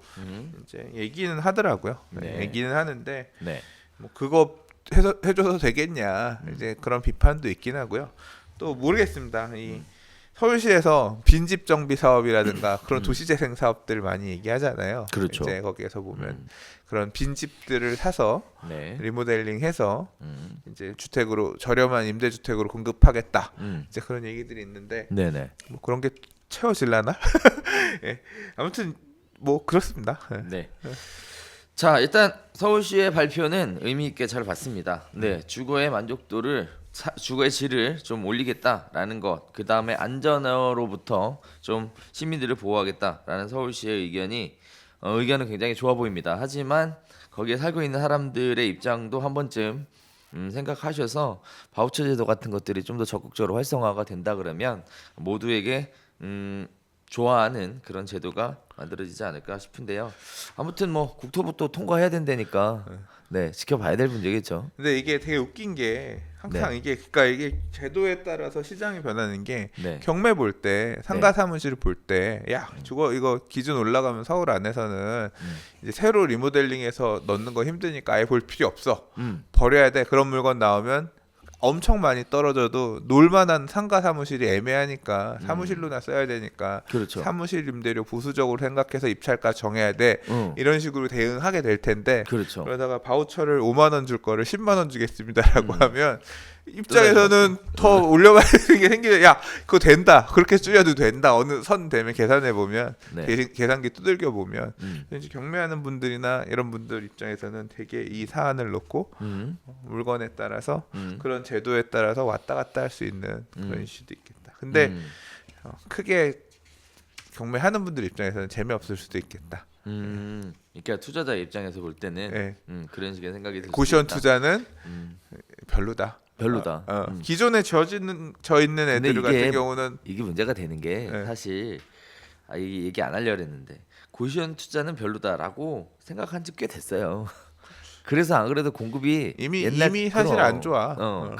이제 얘기는 하더라고요. 네. 얘기는 하는데 네. 뭐 그거 해줘도 되겠냐 이제 그런 비판도 있긴 하고요. 또 모르겠습니다. 이 서울시에서 빈집 정비 사업이라든가 그런 도시재생 사업들 많이 얘기하잖아요. 그렇죠. 이제 거기에서 보면 그런 빈집들을 사서 네. 리모델링해서 이제 주택으로 저렴한 임대주택으로 공급하겠다. 이제 그런 얘기들이 있는데 네네. 뭐 그런 게 채워질라나? 예. 아무튼 뭐 그렇습니다. 예. 네. 자, 일단 서울시의 발표는 의미 있게 잘 봤습니다. 네, 주거의 만족도를 주거의 질을 좀 올리겠다라는 것, 그 다음에 안전으로부터 좀 시민들을 보호하겠다라는 서울시의 의견은 굉장히 좋아 보입니다. 하지만 거기에 살고 있는 사람들의 입장도 한 번쯤 생각하셔서 바우처 제도 같은 것들이 좀 더 적극적으로 활성화가 된다 그러면 모두에게 좋아하는 그런 제도가 만들어지지 않을까 싶은데요. 아무튼 뭐 국토부도 통과해야 된다니까 네, 지켜봐야 될 문제겠죠. 근데 이게 되게 웃긴 게 항상 네. 이게 제도에 따라서 시장이 변하는 게 네. 경매 볼 때 상가 사무실 볼 때 야 이거 기준 올라가면 서울 안에서는 이제 새로 리모델링해서 넣는 거 힘드니까 아예 볼 필요 없어 버려야 돼. 그런 물건 나오면 엄청 많이 떨어져도 놀만한 상가 사무실이 애매하니까 사무실로나 써야 되니까 그렇죠. 사무실 임대료 보수적으로 생각해서 입찰가 정해야 돼. 이런 식으로 대응하게 될 텐데 그렇죠. 그러다가 바우처를 5만 원 줄 거를 10만 원 주겠습니다라고 하면 입장에서는 더 올려봐야 되는 게 생기죠. 야 그거 된다. 그렇게 줄여도 된다. 어느 선 되면 계산해 보면 네. 계산기 두들겨 보면 이제 경매하는 분들이나 이런 분들 입장에서는 되게 이 사안을 놓고 물건에 따라서 그런 제도에 따라서 왔다 갔다 할 수 있는 그런 이슈도 있겠다. 근데 크게 경매하는 분들 입장에서는 재미없을 수도 있겠다. 그러니까 투자자 입장에서 볼 때는 네. 그런 식의 생각이 들 수도 고시원 있다. 투자는 별로다. 기존에 져 있는 애들 이게 같은 경우는 이게 문제가 되는 게 네. 사실 이 얘기 안 하려고 했는데 고시원 투자는 별로다라고 생각한 지 꽤 됐어요. 그래서 안 그래도 공급이 이미 사실 안 좋아.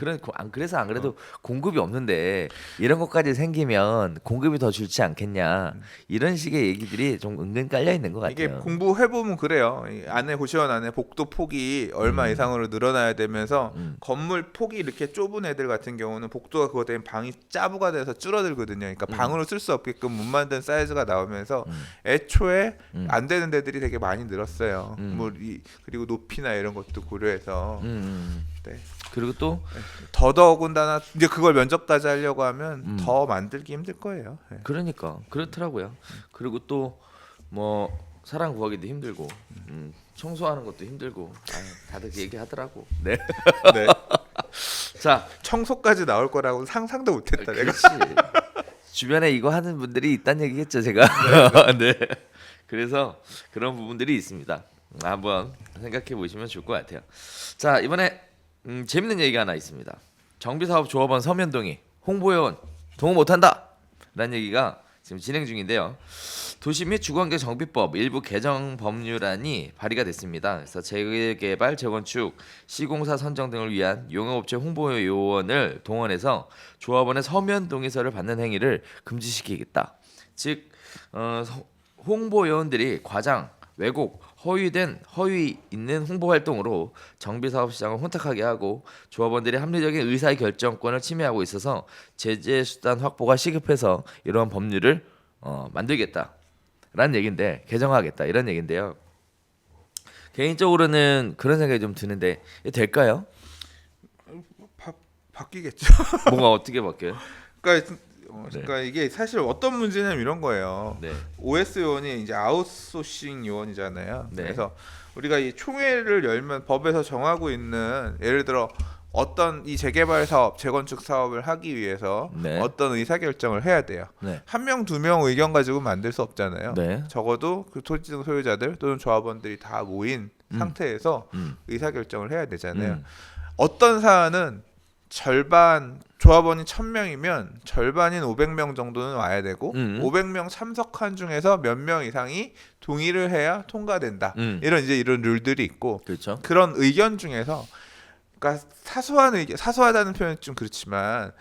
그래서 안 그래도 공급이 없는데 이런 것까지 생기면 공급이 더 줄지 않겠냐 이런 식의 얘기들이 좀 은근 깔려 있는 것 같아요. 이게 공부해 보면 그래요. 이 안에 고시원 안에 복도 폭이 얼마 이상으로 늘어나야 되면서 건물 폭이 이렇게 좁은 애들 같은 경우는 복도가 그거 때문에 방이 짜부가 돼서 줄어들거든요. 그러니까 방으로 쓸 수 없게끔 못 만든 사이즈가 나오면서 애초에 안 되는 데들이 되게 많이 늘었어요. 그리고 높이나 이런 것도 고려해서. 네. 그리고 또 더더군다나 이제 그걸 면접까지 하려고 하면 더 만들기 힘들 거예요. 네. 그러니까 그렇더라고요. 그리고 또 뭐 사람 구하기도 힘들고 청소하는 것도 힘들고 다들 그 얘기하더라고. 네. 네. 자, 청소까지 나올 거라고 상상도 못했다. 내가. 주변에 이거 하는 분들이 있다는 얘기겠죠, 제가. 네. 그래서 그런 부분들이 있습니다. 한번 생각해 보시면 좋을 것 같아요. 자, 이번에 재밌는 얘기가 하나 있습니다. 정비사업조합원 서면동의 홍보요원 동의 못한다 라는 얘기가 지금 진행 중인데요. 도시 및 주거환경 정비법 일부 개정 법률안이 발의가 됐습니다. 그래서 재개발, 재건축, 시공사 선정 등을 위한 용역업체 홍보요원을 동원해서 조합원의 서면 동의서를 받는 행위를 금지시키겠다. 즉 홍보요원들이 과장, 왜곡, 허위 있는 홍보 활동으로 정비사업 시장을 혼탁하게 하고 조합원들의 합리적인 의사 결정권을 침해하고 있어서 제재 수단 확보가 시급해서 이러한 법률을 만들겠다라는 얘긴데 개정하겠다 이런 얘긴데요. 개인적으로는 그런 생각이 좀 드는데 될까요? 바뀌겠죠. 뭐가 어떻게 바뀌어요? 그러니까 이게 사실 어떤 문제냐면 이런 거예요. 네. OS 요원이 이제 아웃소싱 요원이잖아요. 네. 그래서 우리가 이 총회를 열면 법에서 정하고 있는 예를 들어 어떤 이 재개발 사업, 재건축 사업을 하기 위해서 네. 어떤 의사 결정을 해야 돼요. 네. 한 명, 두 명 의견 가지고 만들 수 없잖아요. 네. 적어도 그 토지등 소유자들 또는 조합원들이 다 모인 상태에서 의사 결정을 해야 되잖아요. 어떤 사안은 절반 조합원이 1000명이면 절반인 500명 정도는 와야 되고 500명 참석한 중에서 몇 명 이상이 동의를 해야 통과된다. 이런 룰들이 있고 그렇죠. 그런 의견 중에서 그러니까 사소하다는 표현은 좀 그렇지만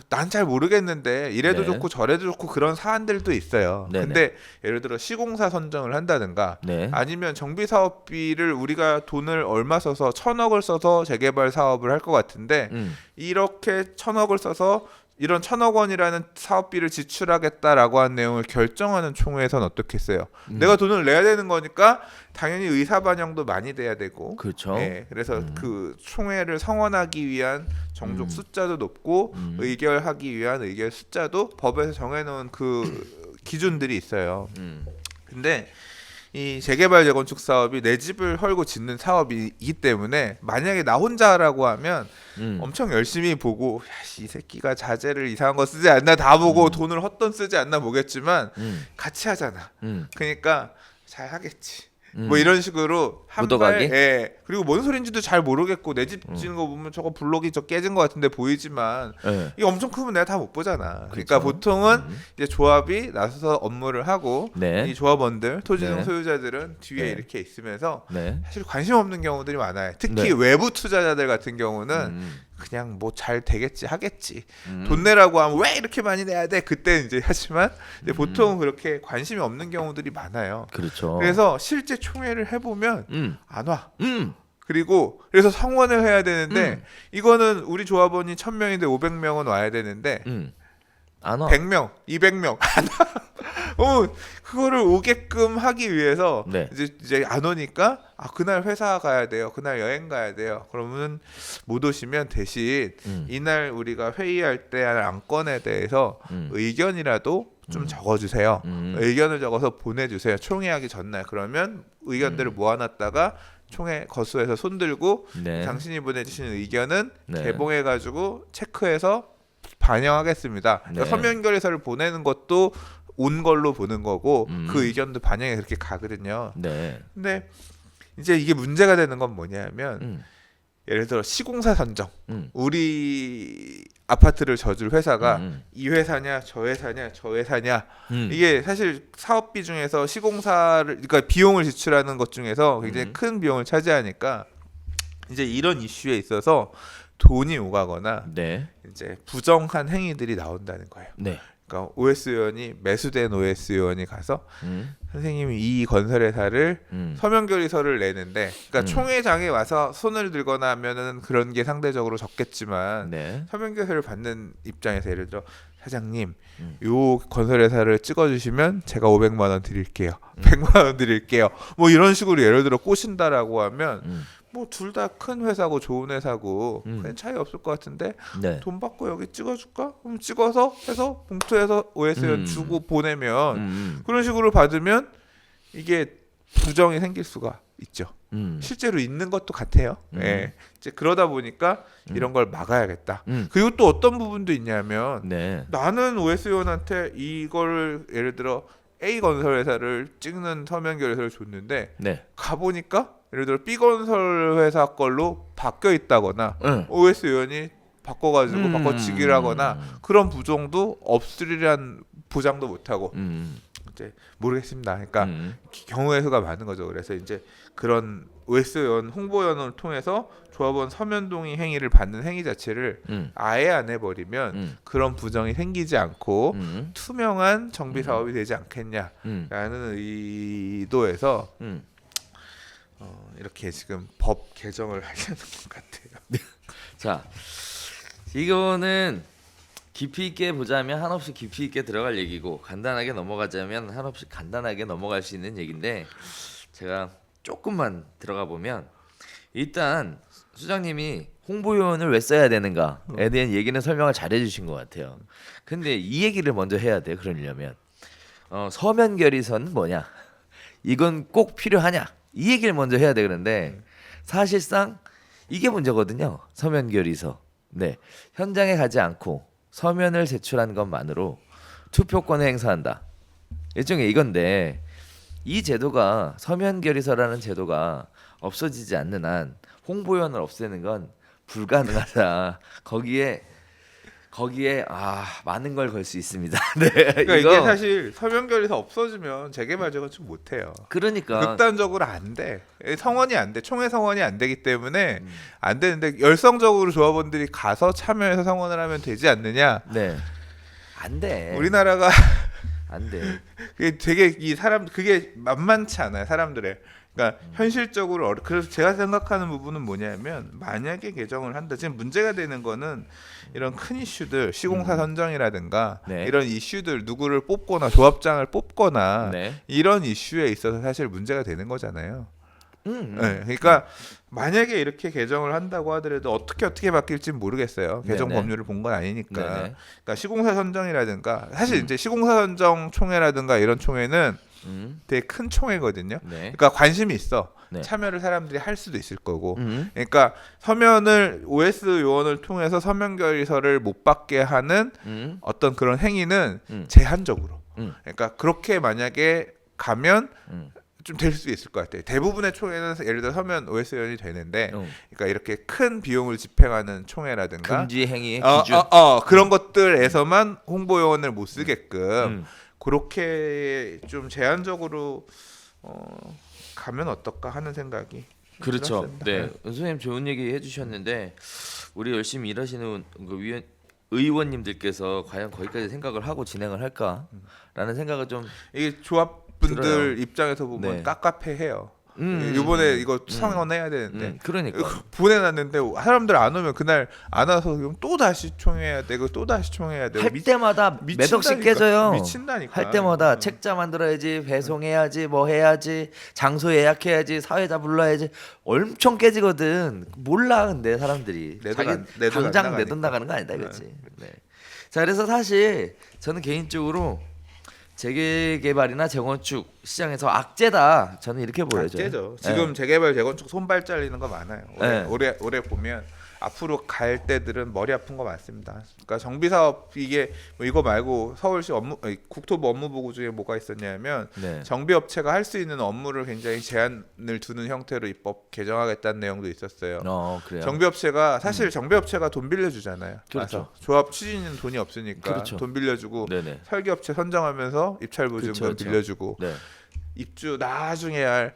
난 잘 모르겠는데 이래도 네. 좋고 저래도 좋고 그런 사안들도 있어요. 네네. 근데 예를 들어 시공사 선정을 한다든가 네. 아니면 정비사업비를 우리가 돈을 얼마 써서 1000억을 써서 재개발 사업을 할 것 같은데 이렇게 1000억을 써서 이런 1000억 원이라는 사업비를 지출하겠다라고 한 내용을 결정하는 총회에서는 어떻겠어요? 내가 돈을 내야 되는 거니까 당연히 의사 반영도 많이 돼야 되고, 그렇죠. 네, 그래서 그 총회를 성원하기 위한 정족 숫자도 높고 의결하기 위한 의결 숫자도 법에서 정해놓은 그 기준들이 있어요. 근데 이 재개발 재건축 사업이 내 집을 헐고 짓는 사업이기 때문에 만약에 나 혼자라고 하면 엄청 열심히 보고 이 새끼가 자재를 이상한 거 쓰지 않나 다 보고 돈을 헛돈 쓰지 않나 보겠지만 같이 하잖아. 그러니까 잘 하겠지. 뭐 이런 식으로 묻어가기? 예. 그리고 뭔 소린지도 잘 모르겠고 내 집 짓는 거 보면 저거 블록이 저 깨진 것 같은데 보이지만 네. 이게 엄청 크면 내가 다 못 보잖아. 그렇죠. 그러니까 보통은 이제 조합이 나서서 업무를 하고 네. 이 조합원들, 토지등 네. 소유자들은 뒤에 네. 이렇게 있으면서 네. 사실 관심 없는 경우들이 많아요. 특히 네. 외부 투자자들 같은 경우는 그냥 뭐 잘 되겠지 하겠지. 돈 내라고 하면 왜 이렇게 많이 내야 돼? 그때 이제 하지만 이제 보통 그렇게 관심이 없는 경우들이 많아요. 그렇죠. 그래서 실제 총회를 해보면 안 와. 그리고 그래서 성원을 해야 되는데 이거는 우리 조합원이 1000명인데 500명은 와야 되는데 안 와. 100명, 200명 안 와. 그거를 오게끔 하기 위해서 네. 이제 안 오니까 그날 회사 가야 돼요. 그날 여행 가야 돼요. 그러면 못 오시면 대신 이날 우리가 회의할 때 안건에 대해서 의견이라도 좀 적어주세요. 의견을 적어서 보내주세요. 총회하기 전날. 그러면 의견들을 모아놨다가 총회 거수해서 손들고 네. 당신이 보내주신 의견은 네. 개봉해가지고 체크해서 반영하겠습니다. 그러니까 네. 서면 결의서를 보내는 것도 온 걸로 보는 거고 그 의견도 반영이 그렇게 가거든요. 네. 근데 이제 이게 문제가 되는 건 뭐냐면 예를 들어 시공사 선정 우리 아파트를 져줄 회사가 이 회사냐 저 회사냐 저 회사냐 이게 사실 사업비 중에서 시공사를 그러니까 비용을 지출하는 것 중에서 굉장히 큰 비용을 차지하니까 이제 이런 이슈에 있어서 돈이 오가거나 네. 이제 부정한 행위들이 나온다는 거예요. 네. 그러니까 OS 의원이 매수된 OS 의원이 가서 선생님이 이 건설회사를 서면 결의서를 내는데, 그러니까 총회장에 와서 손을 들거나 하면은 그런 게 상대적으로 적겠지만 네. 서면 결의서를 받는 입장에서 예를 들어 사장님, 요 건설회사를 찍어주시면 제가 500만 원 드릴게요, 100만 원 드릴게요, 뭐 이런 식으로 예를 들어 꼬신다라고 하면 뭐 둘 다 큰 회사고 좋은 회사고 그냥 차이 없을 것 같은데 네. 돈 받고 여기 찍어줄까? 그럼 찍어서 해서 봉투에서 OSN 주고 보내면 그런 식으로 받으면 이게 부정이 생길 수가 있죠. 실제로 있는 것도 같아요. 예. 이제 그러다 보니까 이런 걸 막아야겠다. 그리고 또 어떤 부분도 있냐면 네. 나는 OS원한테 이걸 예를 들어 A 건설 회사를 찍는 서면 결의서를 줬는데 네. 가보니까 예를 들어 B 건설 회사 걸로 바뀌어 있다거나 OS 의원이 바꿔가지고 바꿔치기를 하거나 그런 부정도 없으리란 보장도 못하고 이제 모르겠습니다. 그러니까 경우의 수가 많은 거죠. 그래서 이제 그런 OS 의원 홍보위원을 통해서 조합원 서면 동의 행위를 받는 행위 자체를 아예 안 해버리면 그런 부정이 생기지 않고 투명한 정비 사업이 되지 않겠냐라는 의도에서 이렇게 지금 법 개정을 하려는 것 같아요. 자, 이거는 깊이 있게 보자면 한없이 깊이 있게 들어갈 얘기고 간단하게 넘어가자면 한없이 간단하게 넘어갈 수 있는 얘기인데, 제가 조금만 들어가 보면 일단 수장님이 홍보요원을 왜 써야 되는가에 대한 얘기는 설명을 잘 해주신 것 같아요. 근데 이 얘기를 먼저 해야 돼요. 그러려면 서면 결의서는 뭐냐, 이건 꼭 필요하냐, 이 얘기를 먼저 해야 돼. 그런데 사실상 이게 문제거든요. 서면 결의서. 네, 현장에 가지 않고 서면을 제출한 것만으로 투표권을 행사한다. 일종의 이건데, 이 제도가 서면 결의서라는 제도가 없어지지 않는 한 홍보위원을 없애는 건 불가능하다. 거기에 많은 걸 걸 수 있습니다. 네, 그러니까 이게 사실 서면 결의서 없어지면 재개발 재건축 못 해요. 그러니까 극단적으로 안 돼. 성원이 안 돼. 총회 성원이 안 되기 때문에 안 되는데 열성적으로 조합원들이 가서 참여해서 성원을 하면 되지 않느냐? 네, 안 돼. 우리나라가 안 돼. 그게 되게 그게 만만치 않아요, 사람들의. 그러니까 현실적으로 그래서 제가 생각하는 부분은 뭐냐면, 만약에 개정을 한다, 지금 문제가 되는 거는 이런 큰 이슈들, 시공사 선정이라든가 네. 이런 이슈들, 누구를 뽑거나 조합장을 뽑거나 네. 이런 이슈에 있어서 사실 문제가 되는 거잖아요. 네, 그러니까 만약에 이렇게 개정을 한다고 하더라도 어떻게 바뀔지 모르겠어요. 개정 네네. 법률을 본 건 아니니까. 네네. 그러니까 시공사 선정이라든가 사실 이제 시공사 선정 총회라든가 이런 총회는 되게 큰 총회거든요. 네. 그러니까 관심이 있어. 네. 참여를 사람들이 할 수도 있을 거고. 그러니까 서면을 OS 요원을 통해서 서면 결의서를 못 받게 하는 어떤 그런 행위는 제한적으로. 그러니까 그렇게 만약에 가면 좀 될 수 있을 것 같아요. 대부분의 총회는 예를 들어 서면 OS 요원이 되는데, 그러니까 이렇게 큰 비용을 집행하는 총회라든가 금지 행위의 기준 그런 것들에서만 홍보 요원을 못 쓰게끔 그렇게 좀 제한적으로 가면 어떨까 하는 생각이 그렇죠. 들었습니다. 네, 선생님 좋은 얘기 해주셨는데, 우리 열심히 일하시는 그 의원님들께서 과연 거기까지 생각을 하고 진행을 할까라는 생각을 좀 이게 조합분들 들어요. 입장에서 보면 네. 깝깝해해요. 이번에 이거 상원해야 되는데 그러니까 보내놨는데 사람들 안 오면 그날 안 와서 그럼 또 다시 총회해야 되고 또 다시 총회해야 되고 할 때마다 몇 억씩 깨져요. 미친다니까. 할 때마다 책자 만들어야지, 배송해야지, 뭐 해야지, 장소 예약해야지, 사회자 불러야지, 엄청 깨지거든. 몰라 근데 사람들이 내 돈 자기 안- 내돈 당장 안 내 돈 나가니까. 나가는 거 아니다 이거지. 네. 자, 그래서 사실 저는 개인적으로 재개발이나 재건축 시장에서 악재다, 저는 이렇게 보여져요. 악재죠. 지금 재개발 재건축 손발 잘리는 거 많아요. 네. 올해 보면 앞으로 갈 때들은 머리 아픈 거 많습니다. 그러니까 정비 사업 이게 뭐 이거 말고 서울시 국토부 업무보고 중에 뭐가 있었냐면 네. 정비 업체가 할 수 있는 업무를 굉장히 제한을 두는 형태로 입법 개정하겠다는 내용도 있었어요. 그래요. 정비 업체가 사실 정비 업체가 돈 빌려주잖아요. 그렇죠. 와서. 조합 추진인은 돈이 없으니까 그렇죠. 돈 빌려주고 네네. 설계 업체 선정하면서 입찰 보증금 그렇죠. 빌려주고 네. 입주 나중에 할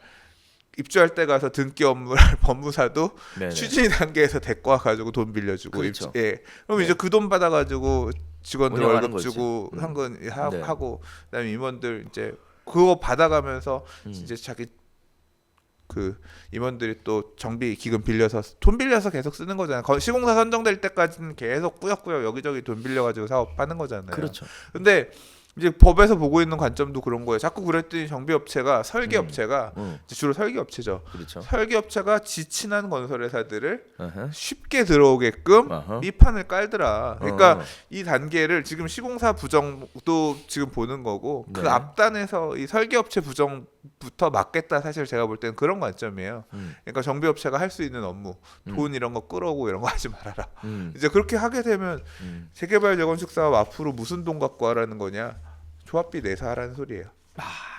입주할 때 가서 등기 업무를 할 법무사도 네네. 추진 단계에서 데리고 와가지고 돈 빌려주고 그렇죠. 그럼 네. 이제 그 돈 받아가지고 직원들 운영하는 월급 주고 거지. 한건 네. 하고 그다음에 임원들 이제 그거 받아가면서 이제 자기 그 임원들이 또 정비 기금 빌려서 돈 빌려서 계속 쓰는 거잖아요. 시공사 선정될 때까지는 계속 꾸역꾸역 여기저기 돈 빌려가지고 사업하는 거잖아요. 그렇죠. 근데 이제 법에서 보고 있는 관점도 그런 거예요. 자꾸 그랬더니 정비업체가 설계업체가 이제 주로 설계업체죠. 그렇죠. 설계업체가 지친한 건설회사들을 어허. 쉽게 들어오게끔 어허. 밑판을 깔더라. 그러니까 어. 이 단계를 지금 시공사 부정도 지금 보는 거고 네. 그 앞단에서 이 설계업체 부정부터 막겠다. 사실 제가 볼 때는 그런 관점이에요. 그러니까 정비업체가 할 수 있는 업무, 돈 이런 거 끌어오고 이런 거 하지 말아라. 이제 그렇게 하게 되면 재개발 재건축 사업 앞으로 무슨 돈 갖고 하라는 거냐? 조합비 내서 하라는 소리예요.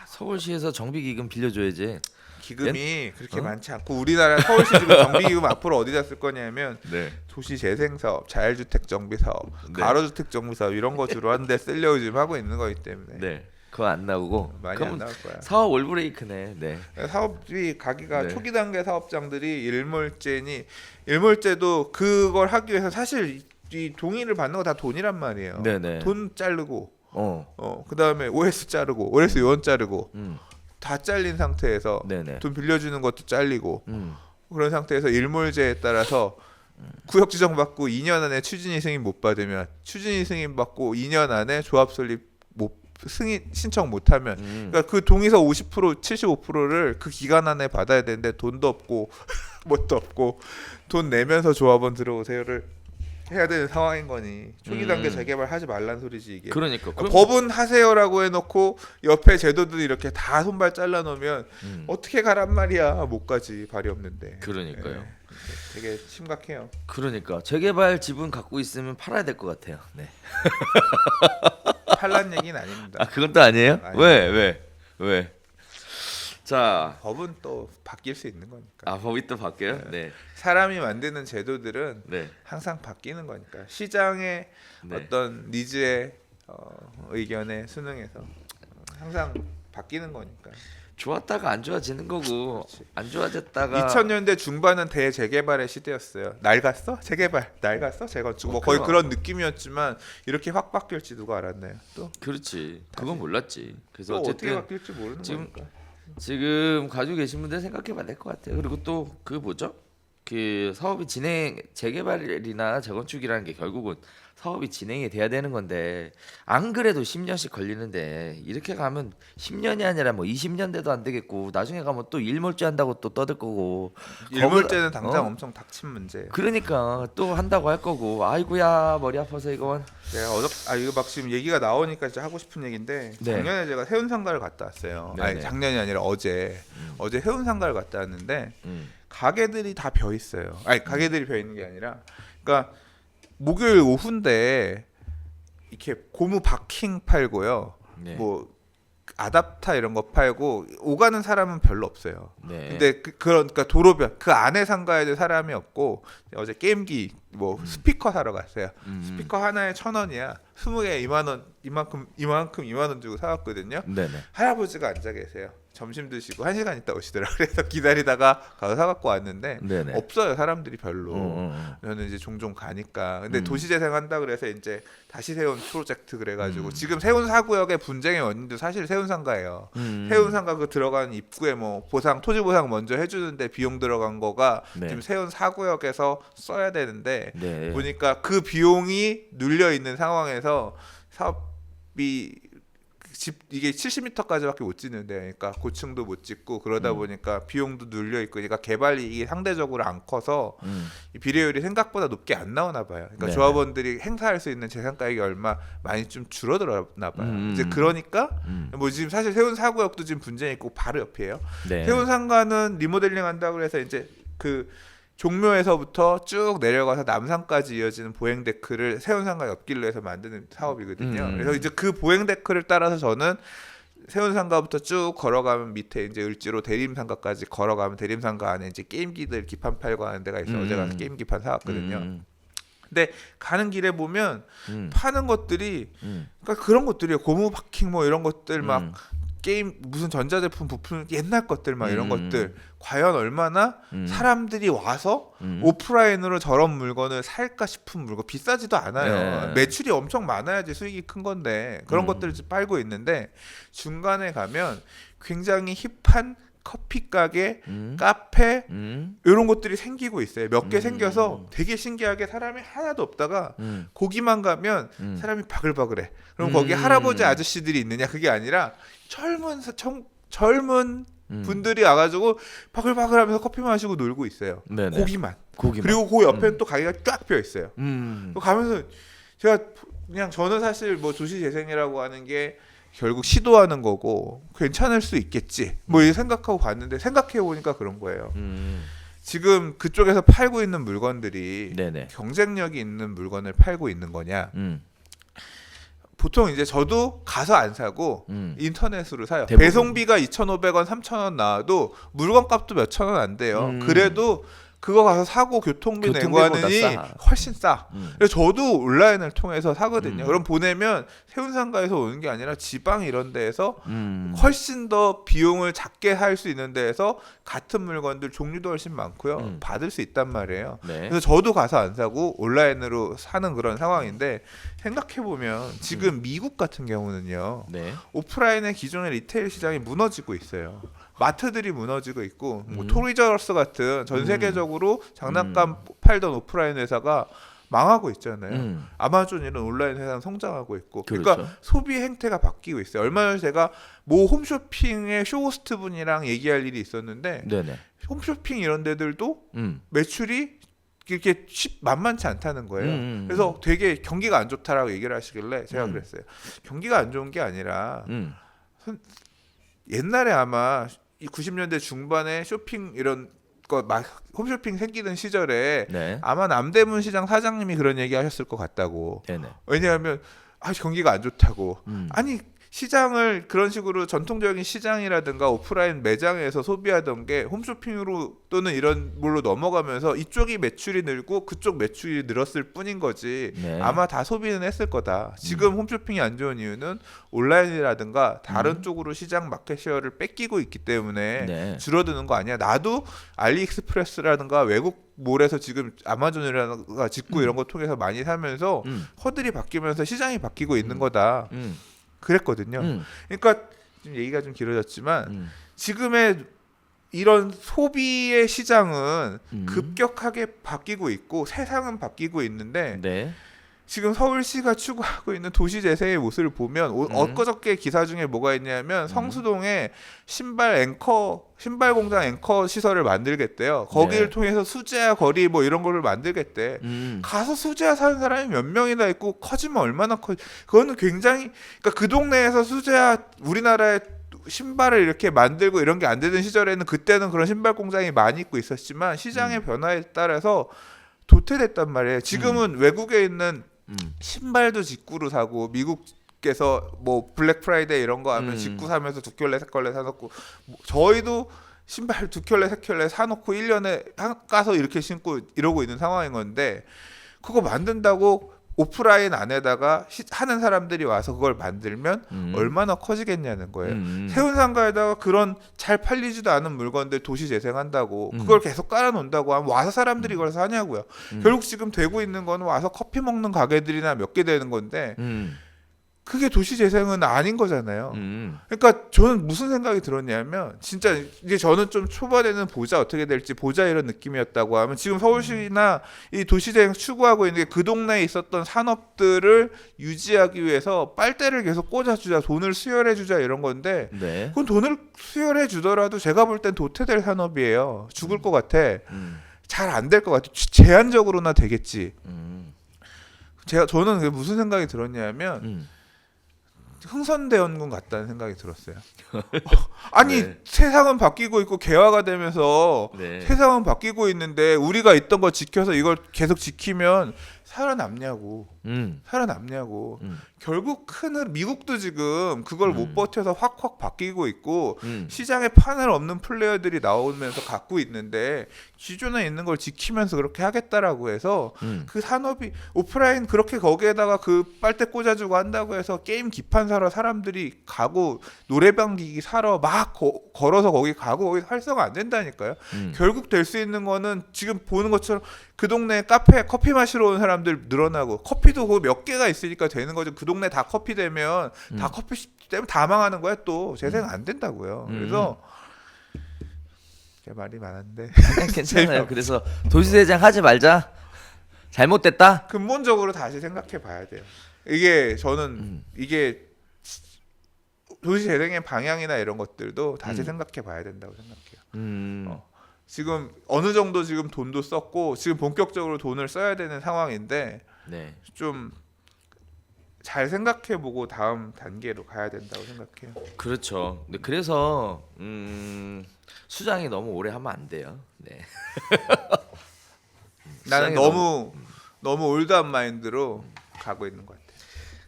서울시에서 정비기금 빌려줘야지. 기금이 그렇게 많지 않고 우리나라 서울시 지금 정비기금 앞으로 어디다 쓸 거냐면 네. 도시재생사업, 자율주택 정비사업, 네. 가로주택 정비사업 이런 거 주로 하는데 쓰려고 지금 하고 있는 거기 때문에 네. 그거 안 나오고 많이 안 나올 거야. 사업 올브레이크네. 네. 사업이 가기가 네. 초기 단계 사업장들이 일몰제도 그걸 하기 위해서 사실 이 동의를 받는 거 다 돈이란 말이에요. 네네. 돈 자르고 그다음에 OS 자르고 OS 요원 자르고 다 잘린 상태에서 네네. 돈 빌려주는 것도 잘리고 그런 상태에서 일몰제에 따라서 구역 지정 받고 2년 안에 추진위 승인 못 받으면 추진위 승인 받고 2년 안에 조합 설립 승인 신청 못하면 그러니까 그 동의서 50% 75%를 그 기간 안에 받아야 되는데 돈도 없고 뭣도 없고 돈 내면서 조합원 들어오세요를 해야 되는 상황인 거니 초기 단계 재개발 하지 말란 소리지 이게. 그러니까 법은 하세요라고 해놓고 옆에 제도들이 이렇게 다 손발 잘라놓으면 어떻게 가란 말이야. 못 가지 발이 없는데. 그러니까요. 네. 되게 심각해요. 그러니까 재개발 지분 갖고 있으면 팔아야 될 것 같아요. 네. 팔란 얘기는 아닙니다. 아 그건 또 아니에요? 왜? 자, 법은 또 바뀔 수 있는 거니까. 아 법이 또 바뀌어요? 네. 사람이 만드는 제도들은 네. 항상 바뀌는 거니까 시장의 네. 어떤 니즈의 의견에 순응해서 항상 바뀌는 거니까. 좋았다가 안 좋아지는 거고 그렇지. 안 좋아졌다가 2000년대 중반은 대재개발의 시대였어요. 낡았어? 재개발, 낡았어? 재건축 뭐 거의 그런 느낌이었지만 이렇게 확 바뀔지 누가 알았나요? 또 그렇지. 그건 몰랐지. 그래서 또 어쨌든 어떻게 바뀔지 모르는 거니까. 지금 가지고 계신 분들 생각해봐야 될 것 같아요. 그리고 또 그 뭐죠? 그 사업이 재개발이나 재건축이라는 게 결국은 사업이 진행이 돼야 되는 건데 안 그래도 10년씩 걸리는데 이렇게 가면 10년이 아니라 뭐 20년 돼도 안 되겠고 나중에 가면 또 일몰제 한다고 또 떠들 거고 일몰제는 당장 엄청 닥친 문제. 그러니까 또 한다고 할 거고 아이고야 머리 아파서 이건 제가 이거 막 지금 얘기가 나오니까 진짜 하고 싶은 얘기인데 네. 작년에 제가 해운상가를 갔다 왔어요. 네네. 아니 작년이 아니라 어제 해운상가를 갔다 왔는데 음. 가게들이 다 벼 있어요. 아니 가게들이 벼 있는 게 아니라 그러니까 목요일 오후인데 이렇게 고무 바킹 팔고요. 네. 뭐 아답타 이런 거 팔고 오가는 사람은 별로 없어요. 네. 근데 그러니까 도로변 그 안에 상가에 도 사람이 없고 어제 게임기 뭐 스피커 사러 갔어요. 스피커 하나에 1,000원이야. 20개 2만 원 이만큼 2만 원 주고 사왔거든요. 네네. 할아버지가 앉아 계세요. 점심 드시고 1시간 있다 오시더라. 그래서 기다리다가 가서 사갖고 왔는데 네네. 없어요 사람들이 별로. 저는 이제 종종 가니까. 근데 도시재생 한다 그래서 이제 다시 세운 프로젝트 그래가지고 지금 세운 사구역의 분쟁의 원인도 사실 세운상가예요. 세운상가 그 들어가는 입구에 뭐 보상 토지 보상 먼저 해주는데 비용 들어간 거가 네. 지금 세운 사구역에서 써야 되는데 네. 보니까 그 비용이 눌려 있는 상황에서 사업이 이게 70m까지밖에 못 짓는데, 그러니까 고층도 못 짓고 그러다 보니까 비용도 눌려 있고, 그러니까 개발이 이게 상대적으로 안 커서 이 비례율이 생각보다 높게 안 나오나 봐요. 그러니까 네네. 조합원들이 행사할 수 있는 재산가액이 얼마 많이 좀 줄어들었나 봐요. 이제 그러니까 뭐 지금 사실 세운 사구역도 지금 분쟁이 있고 바로 옆이에요. 네. 세운 상가는 리모델링 한다고 해서 이제 그 종묘에서부터 쭉 내려가서 남산까지 이어지는 보행 데크를 세운상가 옆길로 해서 만드는 사업이거든요. 그래서 이제 그 보행 데크를 따라서 저는 세운상가부터 쭉 걸어가면 밑에 이제 을지로 대림상가까지 걸어가면 대림상가 안에 이제 게임기들 기판 팔고 하는 데가 있어. 어제 가서 게임 기판 사왔거든요. 근데 가는 길에 보면 파는 것들이 그러니까 그런 것들이에요. 고무 바킹 뭐 이런 것들 막 게임 무슨 전자제품 부품 옛날 것들 막 이런 것들 과연 얼마나 사람들이 와서 오프라인으로 저런 물건을 살까 싶은 물건 비싸지도 않아요. 매출이 엄청 많아야지 수익이 큰 건데 그런 것들을 팔고 있는데 중간에 가면 굉장히 힙한 커피 가게, 카페 이런 것들이 생기고 있어요. 몇 개 생겨서 되게 신기하게 사람이 하나도 없다가 거기만 가면 사람이 바글바글해. 그럼 거기 할아버지 아저씨들이 있느냐 그게 아니라 젊은 분들이 와가지고 바글바글하면서 커피 마시고 놀고 있어요. 네네. 고기만. 그리고 그 옆에는 또 가게가 쫙 펴 있어요. 가면서 제가 그냥 저는 사실 뭐 도시재생이라고 하는 게 결국 시도하는 거고 괜찮을 수 있겠지 뭐 이렇게 생각하고 봤는데 생각해 보니까 그런 거예요. 지금 그쪽에서 팔고 있는 물건들이 네네. 경쟁력이 있는 물건을 팔고 있는 거냐? 보통 이제 저도 가서 안 사고 인터넷으로 사요. 대부분. 배송비가 2,500원, 3,000원 나와도 물건 값도 몇 천 원 안 돼요. 그래도 그거 가서 사고 교통비 내고 하느니 훨씬 싸. 그래서 저도 온라인을 통해서 사거든요. 그럼 보내면 세운상가에서 오는 게 아니라 지방 이런 데에서 훨씬 더 비용을 작게 할 수 있는 데에서 같은 물건들 종류도 훨씬 많고요. 받을 수 있단 말이에요. 네. 그래서 저도 가서 안 사고 온라인으로 사는 그런 상황인데 생각해보면 지금 미국 같은 경우는요. 네. 오프라인의 기존의 리테일 시장이 무너지고 있어요. 마트들이 무너지고 있고 뭐 토리저러스 같은 전 세계적으로 장난감 팔던 오프라인 회사가 망하고 있잖아요. 아마존 이런 온라인 회사는 성장하고 있고 그러니까 그렇죠. 소비 행태가 바뀌고 있어요. 얼마 전에 제가 모 홈쇼핑의 쇼호스트 분이랑 얘기할 일이 있었는데 네네. 홈쇼핑 이런 데들도 매출이 이렇게 만만치 않다는 거예요. 그래서 되게 경기가 안 좋다라고 얘기를 하시길래 제가 그랬어요. 경기가 안 좋은 게 아니라 옛날에 아마 이 90년대 중반에 쇼핑 이런 거 막 홈쇼핑 생기던 시절에 네. 아마 남대문 시장 사장님이 그런 얘기 하셨을 것 같다고. 네네. 왜냐하면 경기가 안 좋다고. 아니 시장을 그런 식으로 전통적인 시장이라든가 오프라인 매장에서 소비하던 게 홈쇼핑으로 또는 이런 걸로 넘어가면서 이쪽이 매출이 늘고 그쪽 매출이 늘었을 뿐인 거지. 네. 아마 다 소비는 했을 거다. 지금 홈쇼핑이 안 좋은 이유는 온라인이라든가 다른 쪽으로 시장 마켓 쉐어를 뺏기고 있기 때문에 네. 줄어드는 거 아니야. 나도 알리익스프레스라든가 외국 몰에서 지금 아마존이라든가 직구 이런 거 통해서 많이 사면서 허들이 바뀌면서 시장이 바뀌고 있는 거다. 그랬거든요. 그러니까 지금 얘기가 좀 길어졌지만 지금의 이런 소비의 시장은 급격하게 바뀌고 있고 세상은 바뀌고 있는데 네. 지금 서울시가 추구하고 있는 도시재생의 모습을 보면 엊그저께 기사 중에 뭐가 있냐면 성수동에 신발 공장 앵커 시설을 만들겠대요. 거기를 네. 통해서 통해서 수제화 거리 뭐 이런 거를 만들겠대. 가서 수제화 사는 사람이 몇 명이나 있고 커지면 얼마나 그거는 굉장히 그러니까 그 동네에서 수제화 우리나라에 신발을 이렇게 만들고 이런 게 안 되는 시절에는 그때는 그런 신발 공장이 많이 있고 있었지만 시장의 변화에 따라서 도태됐단 말이에요. 지금은 외국에 있는 신발도 직구로 사고 미국에서 뭐 블랙 프라이데이 이런 거 하면 직구 사면서 두 켤레 세 켤레 사놓고 저희도 신발 두 켤레 세 켤레 사놓고 1년에 가서 이렇게 신고 이러고 있는 상황인 건데 그거 만든다고 오프라인 안에다가 하는 사람들이 와서 그걸 만들면 얼마나 커지겠냐는 거예요. 세운상가에다가 그런 잘 팔리지도 않은 물건들 도시 재생한다고 그걸 계속 깔아놓는다고 하면 와서 사람들이 이걸 사냐고요. 결국 지금 되고 있는 거는 와서 커피 먹는 가게들이나 몇 개 되는 건데 그게 도시 재생은 아닌 거잖아요. 그러니까 저는 무슨 생각이 들었냐면 진짜 이제 저는 좀 초반에는 보자 어떻게 될지 보자 이런 느낌이었다고 하면 지금 서울시나 이 도시 재생 추구하고 있는 게 그 동네에 있었던 산업들을 유지하기 위해서 빨대를 계속 꽂아주자 돈을 수혈해주자 이런 건데 네. 그건 돈을 수혈해주더라도 제가 볼 땐 도태될 산업이에요. 죽을 것 같아. 잘 안 될 것 같아. 제한적으로나 되겠지. 저는 그게 무슨 생각이 들었냐면 흥선대원군 같다는 생각이 들었어요. 아니 네. 세상은 바뀌고 있고 개화가 되면서 네. 세상은 바뀌고 있는데 우리가 있던 거 지켜서 이걸 계속 지키면 살아남냐고. 살아남냐고. 결국 미국도 지금 그걸 못 버텨서 확확 바뀌고 있고 시장에 판을 없는 플레이어들이 나오면서 갖고 있는데 기존에 있는 걸 지키면서 그렇게 하겠다라고 해서 그 산업이 오프라인 그렇게 거기에다가 그 빨대 꽂아주고 한다고 해서 게임 기판 사러 사람들이 가고 노래방 기기 사러 막 걸어서 거기 가고 거기 활성화 안 된다니까요. 결국 될 수 있는 거는 지금 보는 것처럼 그 동네 카페 커피 마시러 온 사람들 늘어나고 커피도 그 몇 개가 있으니까 되는 거죠. 그 동네 다 커피 되면 다 커피 때문에 다 망하는 거야. 또 재생 안 된다고요. 그래서 제 말이 많은데 괜찮아요. 그래서 도시대장 하지 말자. 잘못됐다. 근본적으로 다시 생각해 봐야 돼요. 이게 저는 이게 도시 재생의 방향이나 이런 것들도 다시 생각해 봐야 된다고 생각해요. 지금 어느 정도 지금 돈도 썼고 지금 본격적으로 돈을 써야 되는 상황인데 네. 좀 잘 생각해보고 다음 단계로 가야 된다고 생각해요. 그렇죠. 네, 그래서 수장이 너무 오래 하면 안 돼요. 네. 나는 너무 올드한 마인드로 가고 있는 것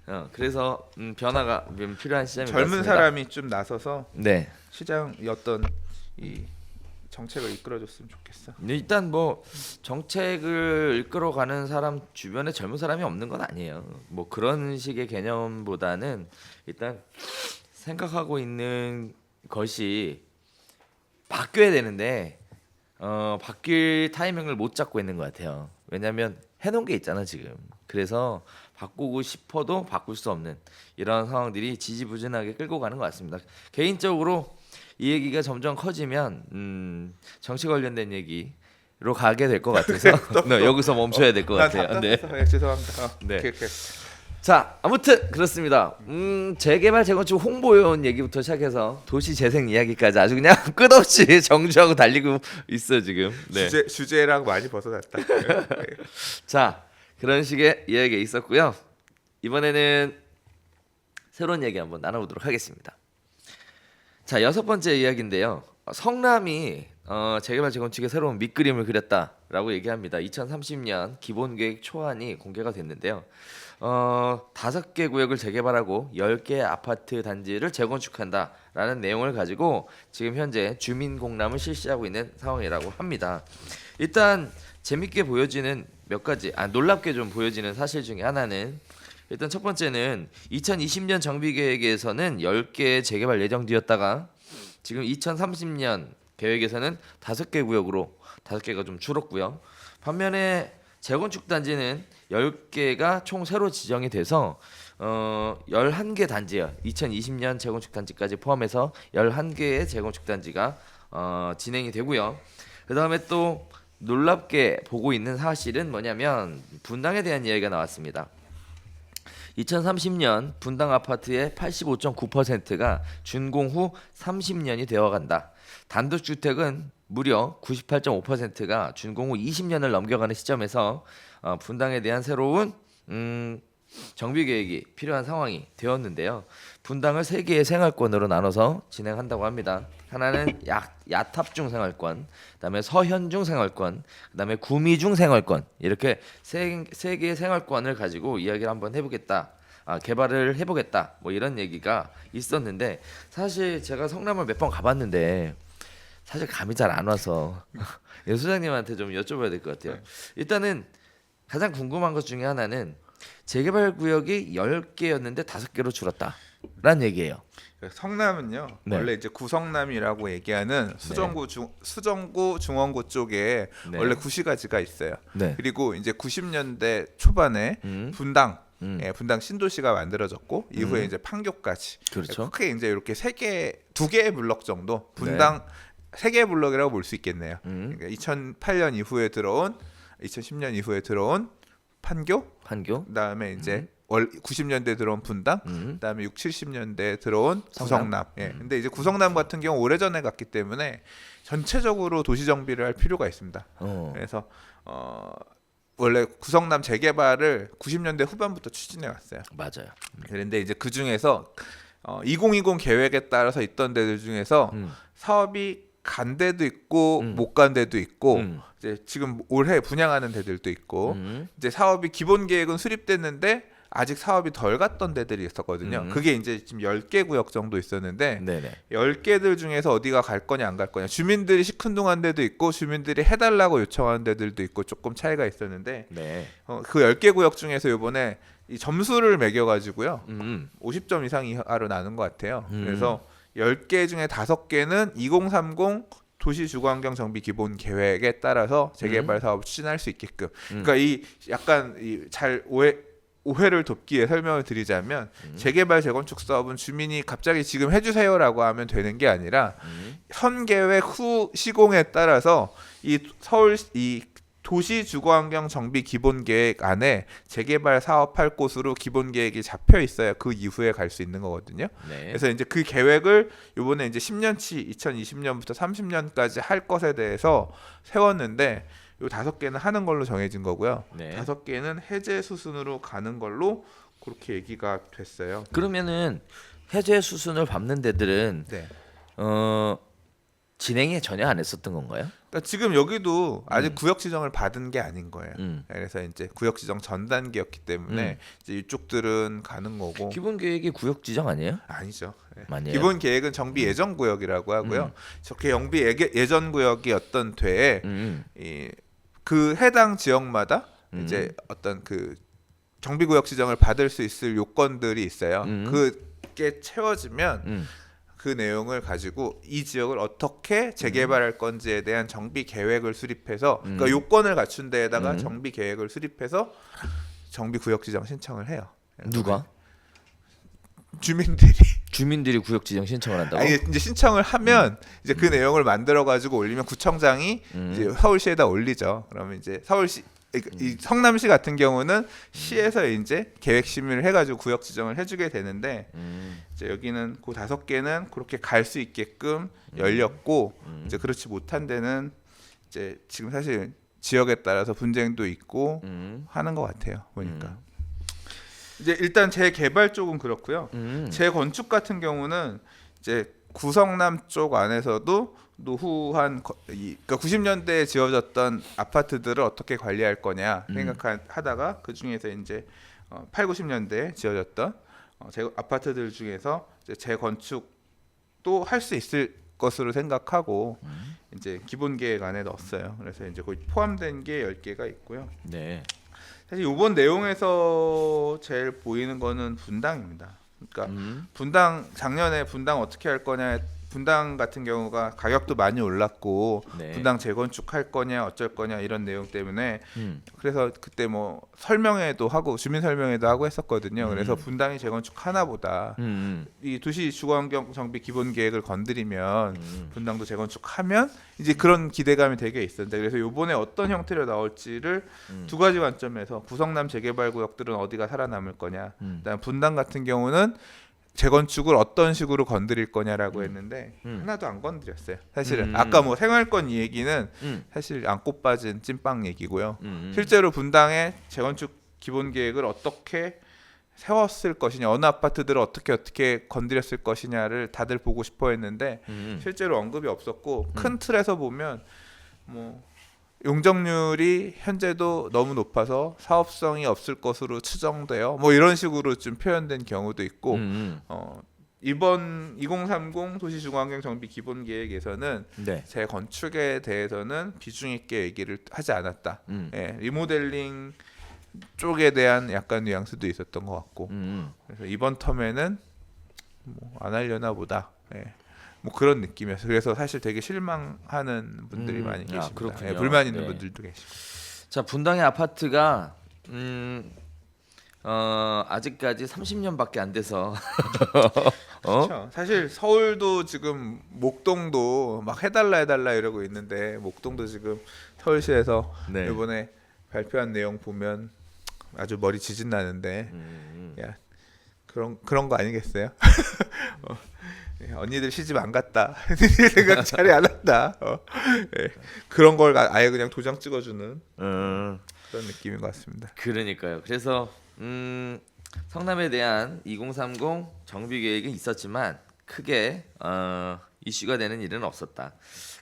같아요. 그래서 변화가 필요한 시점인 것 젊은 같습니다. 사람이 좀 나서서 네. 시장의 어떤 이 정책을 이끌어줬으면 좋겠어. 일단 뭐 정책을 이끌어가는 사람 주변에 젊은 사람이 없는 건 아니에요. 뭐 그런 식의 개념보다는 일단 생각하고 있는 것이 바뀌어야 되는데 바뀔 타이밍을 못 잡고 있는 것 같아요. 왜냐하면 해놓은 게 있잖아 지금. 그래서 바꾸고 싶어도 바꿀 수 없는 이런 상황들이 지지부진하게 끌고 가는 것 같습니다. 개인적으로 이 얘기가 점점 커지면 정치 관련된 얘기로 가게 될 것 같아서 네, 여기서 멈춰야 될 것 같아요. 네. 죄송합니다. 네. 오케이. 자, 아무튼 그렇습니다. 재개발 재건축 홍보요원 얘기부터 시작해서 도시 재생 이야기까지 아주 그냥 끝없이 정주하고 달리고 있어 지금. 네. 주제랑 많이 벗어났다. 자, 그런 식의 이야기가 있었고요. 이번에는 새로운 얘기 한번 나눠보도록 하겠습니다. 자, 6번째 이야기인데요. 성남이 재개발 재건축의 새로운 밑그림을 그렸다라고 얘기합니다. 2030년 기본계획 초안이 공개가 됐는데요. 5개 구역을 재개발하고 10개 아파트 단지를 재건축한다라는 내용을 가지고 지금 현재 주민 공람을 실시하고 있는 상황이라고 합니다. 일단 재밌게 보여지는 몇 가지, 놀랍게 좀 보여지는 사실 중에 하나는 일단 첫 번째는 2020년 정비계획에서는 10개 재개발 예정지였다가 지금 2030년 계획에서는 5개 구역으로 5개가 좀 줄었고요. 반면에 재건축 단지는 10개가 총 새로 지정이 돼서 11개 단지요. 2020년 재건축 단지까지 포함해서 11개의 재건축 단지가 진행이 되고요. 그다음에 또 놀랍게 보고 있는 사실은 뭐냐면 분당에 대한 이야기가 나왔습니다. 2030년 분당 아파트의 85.9%가 준공 후 30년이 되어간다. 단독주택은 무려 98.5%가 준공 후 20년을 넘겨가는 시점에서 분당에 대한 새로운 정비 계획이 필요한 상황이 되었는데요. 분당을 3개의 생활권으로 나눠서 진행한다고 합니다. 하나는 야탑중 생활권, 그다음에 서현중 생활권, 그다음에 구미중 생활권 이렇게 세 개의 생활권을 가지고 이야기를 한번 해보겠다. 개발을 해보겠다. 뭐 이런 얘기가 있었는데 사실 제가 성남을 몇 번 가봤는데 사실 감이 잘 안 와서 소장님한테 좀 여쭤봐야 될 것 같아요. 일단은 가장 궁금한 것 중에 하나는 재개발 구역이 10개였는데 5개로 줄었다라는 얘기예요. 성남은요. 네. 원래 이제 구성남이라고 얘기하는 수정구 중원구 쪽에 네. 원래 구시가지가 있어요. 네. 그리고 이제 90년대 초반에 분당 분당 신도시가 만들어졌고 이후에 이제 판교까지. 그렇죠. 크게 이제 이렇게 2개의 블럭 정도 분당 3개의 블럭이라고 볼 수 있겠네요. 그러니까 2008년 이후에 들어온 2010년 이후에 들어온 판교, 그다음에 이제 90년대 들어온 분당, 그다음에 6, 70년대 들어온 구성남. 근데 이제 구성남 같은 경우 오래전에 갔기 때문에 전체적으로 도시 정비를 할 필요가 있습니다. 그래서 원래 구성남 재개발을 90년대 후반부터 추진해 왔어요. 맞아요. 그런데 이제 그 중에서 2020 계획에 따라서 있던 데들 중에서 사업이 간 데도 있고 못 간 데도 있고 이제 지금 올해 분양하는 데들도 있고 이제 사업이 기본 계획은 수립됐는데 아직 사업이 덜 갔던 데들이 있었거든요. 그게 이제 지금 10개 구역 정도 있었는데 네네. 10개들 중에서 어디가 갈 거냐 안 갈 거냐 주민들이 시큰둥한 데도 있고 주민들이 해달라고 요청하는 데들도 있고 조금 차이가 있었는데 네. 그 10개 구역 중에서 이번에 이 점수를 매겨가지고요 50점 이상 이하로 나눈 것 같아요. 그래서 10개 중에 5개는 2030 도시주거환경 정비 기본 계획에 따라서 재개발 사업을 추진할 수 있게끔 그러니까 이 약간 잘 오해를 돕기 위해 설명을 드리자면 재개발 재건축 사업은 주민이 갑자기 지금 해주세요라고 하면 되는 게 아니라 현 계획 후 시공에 따라서 이 서울 이 도시 주거환경 정비 기본 계획 안에 재개발 사업할 곳으로 기본 계획이 잡혀 있어야 그 이후에 갈 수 있는 거거든요. 네. 그래서 이제 그 계획을 이번에 이제 10년치 2020년부터 30년까지 할 것에 대해서 세웠는데 요 5개는 하는 걸로 정해진 거고요. 네. 5개는 해제 수순으로 가는 걸로 그렇게 얘기가 됐어요. 그러면은 해제 수순을 밟는 데들은 네. 진행에 전혀 안 했었던 건가요? 그러니까 지금 여기도 아직 구역 지정을 받은 게 아닌 거예요. 그래서 이제 구역 지정 전 단계였기 때문에 이제 이쪽들은 가는 거고. 기본 계획이 구역 지정 아니에요? 아니죠. 아니에요? 기본 계획은 정비 예전 구역이라고 하고요. 저렇게 정비 예전 구역이 어떤 되에 그 해당 지역마다 이제 어떤 그 정비 구역 지정을 받을 수 있을 요건들이 있어요. 그게 채워지면 그 내용을 가지고 이 지역을 어떻게 재개발할 건지에 대한 정비 계획을 수립해서 그러니까 요건을 갖춘 데에다가 정비 계획을 수립해서 정비 구역 지정 신청을 해요. 누가? 주민들이 구역 지정 신청을 한다고? 아니 이제 신청을 하면 이제 그 내용을 만들어 가지고 올리면 구청장이 이제 서울시에다 올리죠. 그러면 이제 서울시 이 성남시 같은 경우는 시에서 이제 계획 심의를 해가지고 구역 지정을 해주게 되는데 이제 여기는 그 5개는 그렇게 갈 수 있게끔 열렸고 이제 그렇지 못한 데는 이제 지금 사실 지역에 따라서 분쟁도 있고 하는 것 같아요. 보니까 이제 일단 재개발 쪽은 그렇고요. 재건축 같은 경우는 이제 구성남 쪽 안에서도 노후한 그러니까 90년대에 지어졌던 아파트들을 어떻게 관리할 거냐 생각하다가 그 중에서 이제 8, 90년대에 지어졌던 아파트들 중에서 이제 재건축도 할 수 있을 것으로 생각하고 이제 기본 계획 안에 넣었어요. 그래서 이제 거기 포함된 게 10개가 있고요. 네. 사실 이번 내용에서 제일 보이는 거는 분당입니다. 그러니까 분당 작년에 분당 어떻게 할 거냐 분당 같은 경우가 가격도 많이 올랐고 네. 분당 재건축 할 거냐 어쩔 거냐 이런 내용 때문에 그래서 그때 뭐 설명회도 하고 주민 설명회도 하고 했었거든요. 그래서 분당이 재건축 하나보다 이 도시 주거환경 정비 기본 계획을 건드리면 분당도 재건축하면 이제 그런 기대감이 되게 있었는데 그래서 이번에 어떤 형태로 나올지를 두 가지 관점에서 구성남 재개발 구역들은 어디가 살아남을 거냐 그다음 분당 같은 경우는 재건축을 어떤 식으로 건드릴 거냐라고 했는데 하나도 안 건드렸어요. 사실은 아까 뭐 생활권 이 얘기는 사실 안고 빠진 찐빵 얘기고요. 실제로 분당의 재건축 기본 계획을 어떻게 세웠을 것이냐, 어느 아파트들을 어떻게 건드렸을 것이냐를 다들 보고 싶어 했는데 실제로 언급이 없었고 큰 틀에서 보면 뭐 용적률이 현재도 너무 높아서 사업성이 없을 것으로 추정돼요. 뭐 이런 식으로 좀 표현된 경우도 있고 이번 2030 도시주거환경 정비 기본 계획에서는 네. 재건축에 대해서는 비중 있게 얘기를 하지 않았다. 예, 리모델링 쪽에 대한 약간 뉘앙스도 있었던 것 같고 그래서 이번 텀에는 뭐 안 하려나 보다. 예. 뭐 그런 느낌이었어요. 그래서 사실 되게 실망하는 분들이 많이 계십니다. 그렇군요. 예, 불만 있는 네. 분들도 계시고. 자, 분당의 아파트가 아직까지 30년밖에 안 돼서 그렇죠. 사실 서울도 지금 목동도 막 해달라 이러고 있는데 목동도 지금 서울시에서 네. 이번에 발표한 내용 보면 아주 머리 지진 나는데 야 그런 거 아니겠어요? 언니들 시집 안 갔다. 언니들 생각 잘해 안 한다. 예. 그런 걸 아예 그냥 도장 찍어주는 그런 느낌인 것 같습니다. 그러니까요. 그래서 성남에 대한 2030 정비 계획이 있었지만 크게 이슈가 되는 일은 없었다.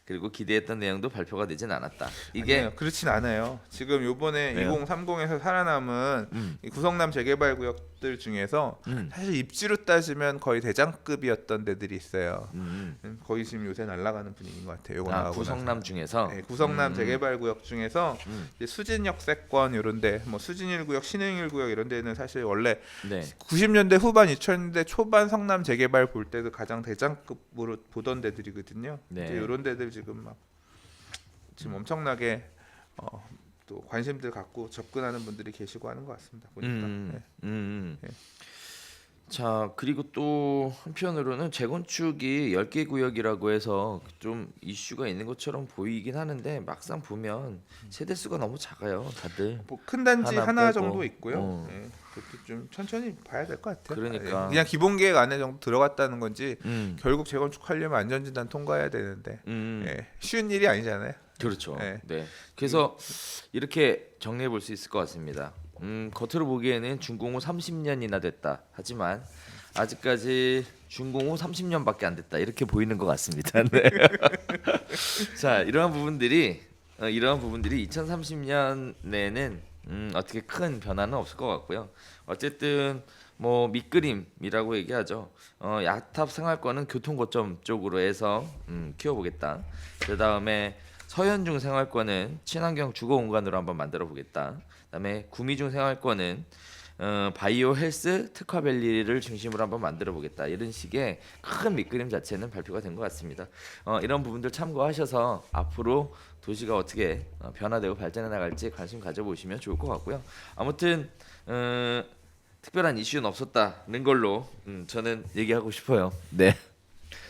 그리고 기대했던 내용도 발표가 되진 않았다. 이게 아니에요. 그렇진 않아요. 지금 요번에 왜요? 2030에서 살아남은 이 구성남 재개발 구역들 중에서 사실 입지로 따지면 거의 대장급이었던 데들이 있어요. 거의 지금 요새 날아가는 분위기인 것 같아요. 요거 나가고 구성남 나서. 중에서 네, 구성남 재개발 구역 중에서 이제 수진 역세권 이런데 뭐 수진 1구역, 신흥 1구역 이런 데는 사실 원래 네. 90년대 후반 2000년대 초반 성남 재개발 볼 때도 가장 대장급으로 보던 데들이거든요. 네. 이제 이런 데들 지금 엄청나게 또 관심들 갖고 접근하는 분들이 계시고 하는 것 같습니다. 보니까. 네. 네. 자, 그리고 또 한편으로는 재건축이 10개 구역이라고 해서 좀 이슈가 있는 것처럼 보이긴 하는데 막상 보면 세대 수가 너무 작아요, 다들. 뭐 큰 단지 하나 하나 빼고. 정도 있고요. 네. 그것도 좀 천천히 봐야 될 것 같아요. 그러니까. 그냥 기본 계획 안에 정도 들어갔다는 건지 음. 결국 재건축하려면 안전진단 통과해야 되는데 예, 쉬운 일이 아니잖아요. 그렇죠. 네. 네. 그래서 이렇게 정리해 볼 수 있을 것 같습니다. 겉으로 보기에는 준공 후 30년이나 됐다. 하지만 아직까지 준공 후 30년밖에 안 됐다. 이렇게 보이는 것 같습니다. 네. 자, 이러한 부분들이 2030년에는 어떻게 큰 변화는 없을 것 같고요. 어쨌든 뭐 밑그림이라고 얘기하죠. 야탑 생활권은 교통 거점 쪽으로 해서 키워보겠다. 그 다음에 서현중 생활권은 친환경 주거 공간으로 한번 만들어 보겠다. 그다음에 구미중 생활권은 바이오 헬스 특화밸리를 중심으로 한번 만들어 보겠다. 이런 식의 큰 밑그림 자체는 발표가 된 것 같습니다. 이런 부분들 참고하셔서 앞으로 도시가 어떻게 변화되고 발전해 나갈지 관심 가져보시면 좋을 것 같고요. 아무튼 특별한 이슈는 없었다는 걸로 저는 얘기하고 싶어요. 네.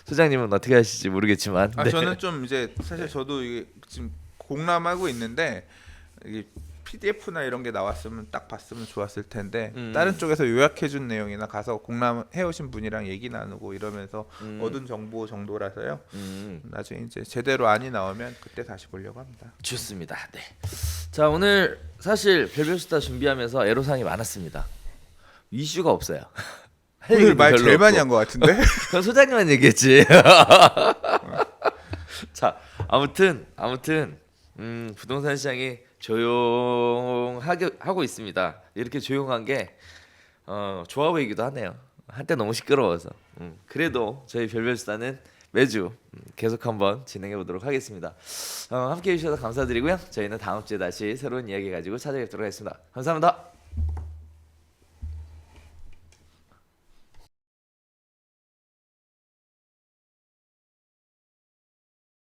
소장님은 어떻게 하실지 모르겠지만 네. 저는 좀 이제 사실 저도 이게 지금 공람하고 있는데 이게 PDF나 이런 게 나왔으면 딱 봤으면 좋았을 텐데 다른 쪽에서 요약해준 내용이나 가서 공람해 오신 분이랑 얘기 나누고 이러면서 얻은 정보 정도라서요. 나중에 이제 제대로 안이 나오면 그때 다시 보려고 합니다. 좋습니다. 네. 자, 오늘 사실 별별 수다 준비하면서 애로사항이 많았습니다. 이슈가 없어요. 오늘 말 제일 많이 한 것 같은데? 그건 소장님만 얘기했지. 자, 아무튼 부동산 시장이 조용하게 하고 있습니다. 이렇게 조용한 게 좋아 보이기도 하네요. 한때 너무 시끄러워서. 그래도 저희 별별수다는 매주 계속 한번 진행해 보도록 하겠습니다. 함께 해주셔서 감사드리고요. 저희는 다음 주에 다시 새로운 이야기 가지고 찾아뵙도록 하겠습니다. 감사합니다.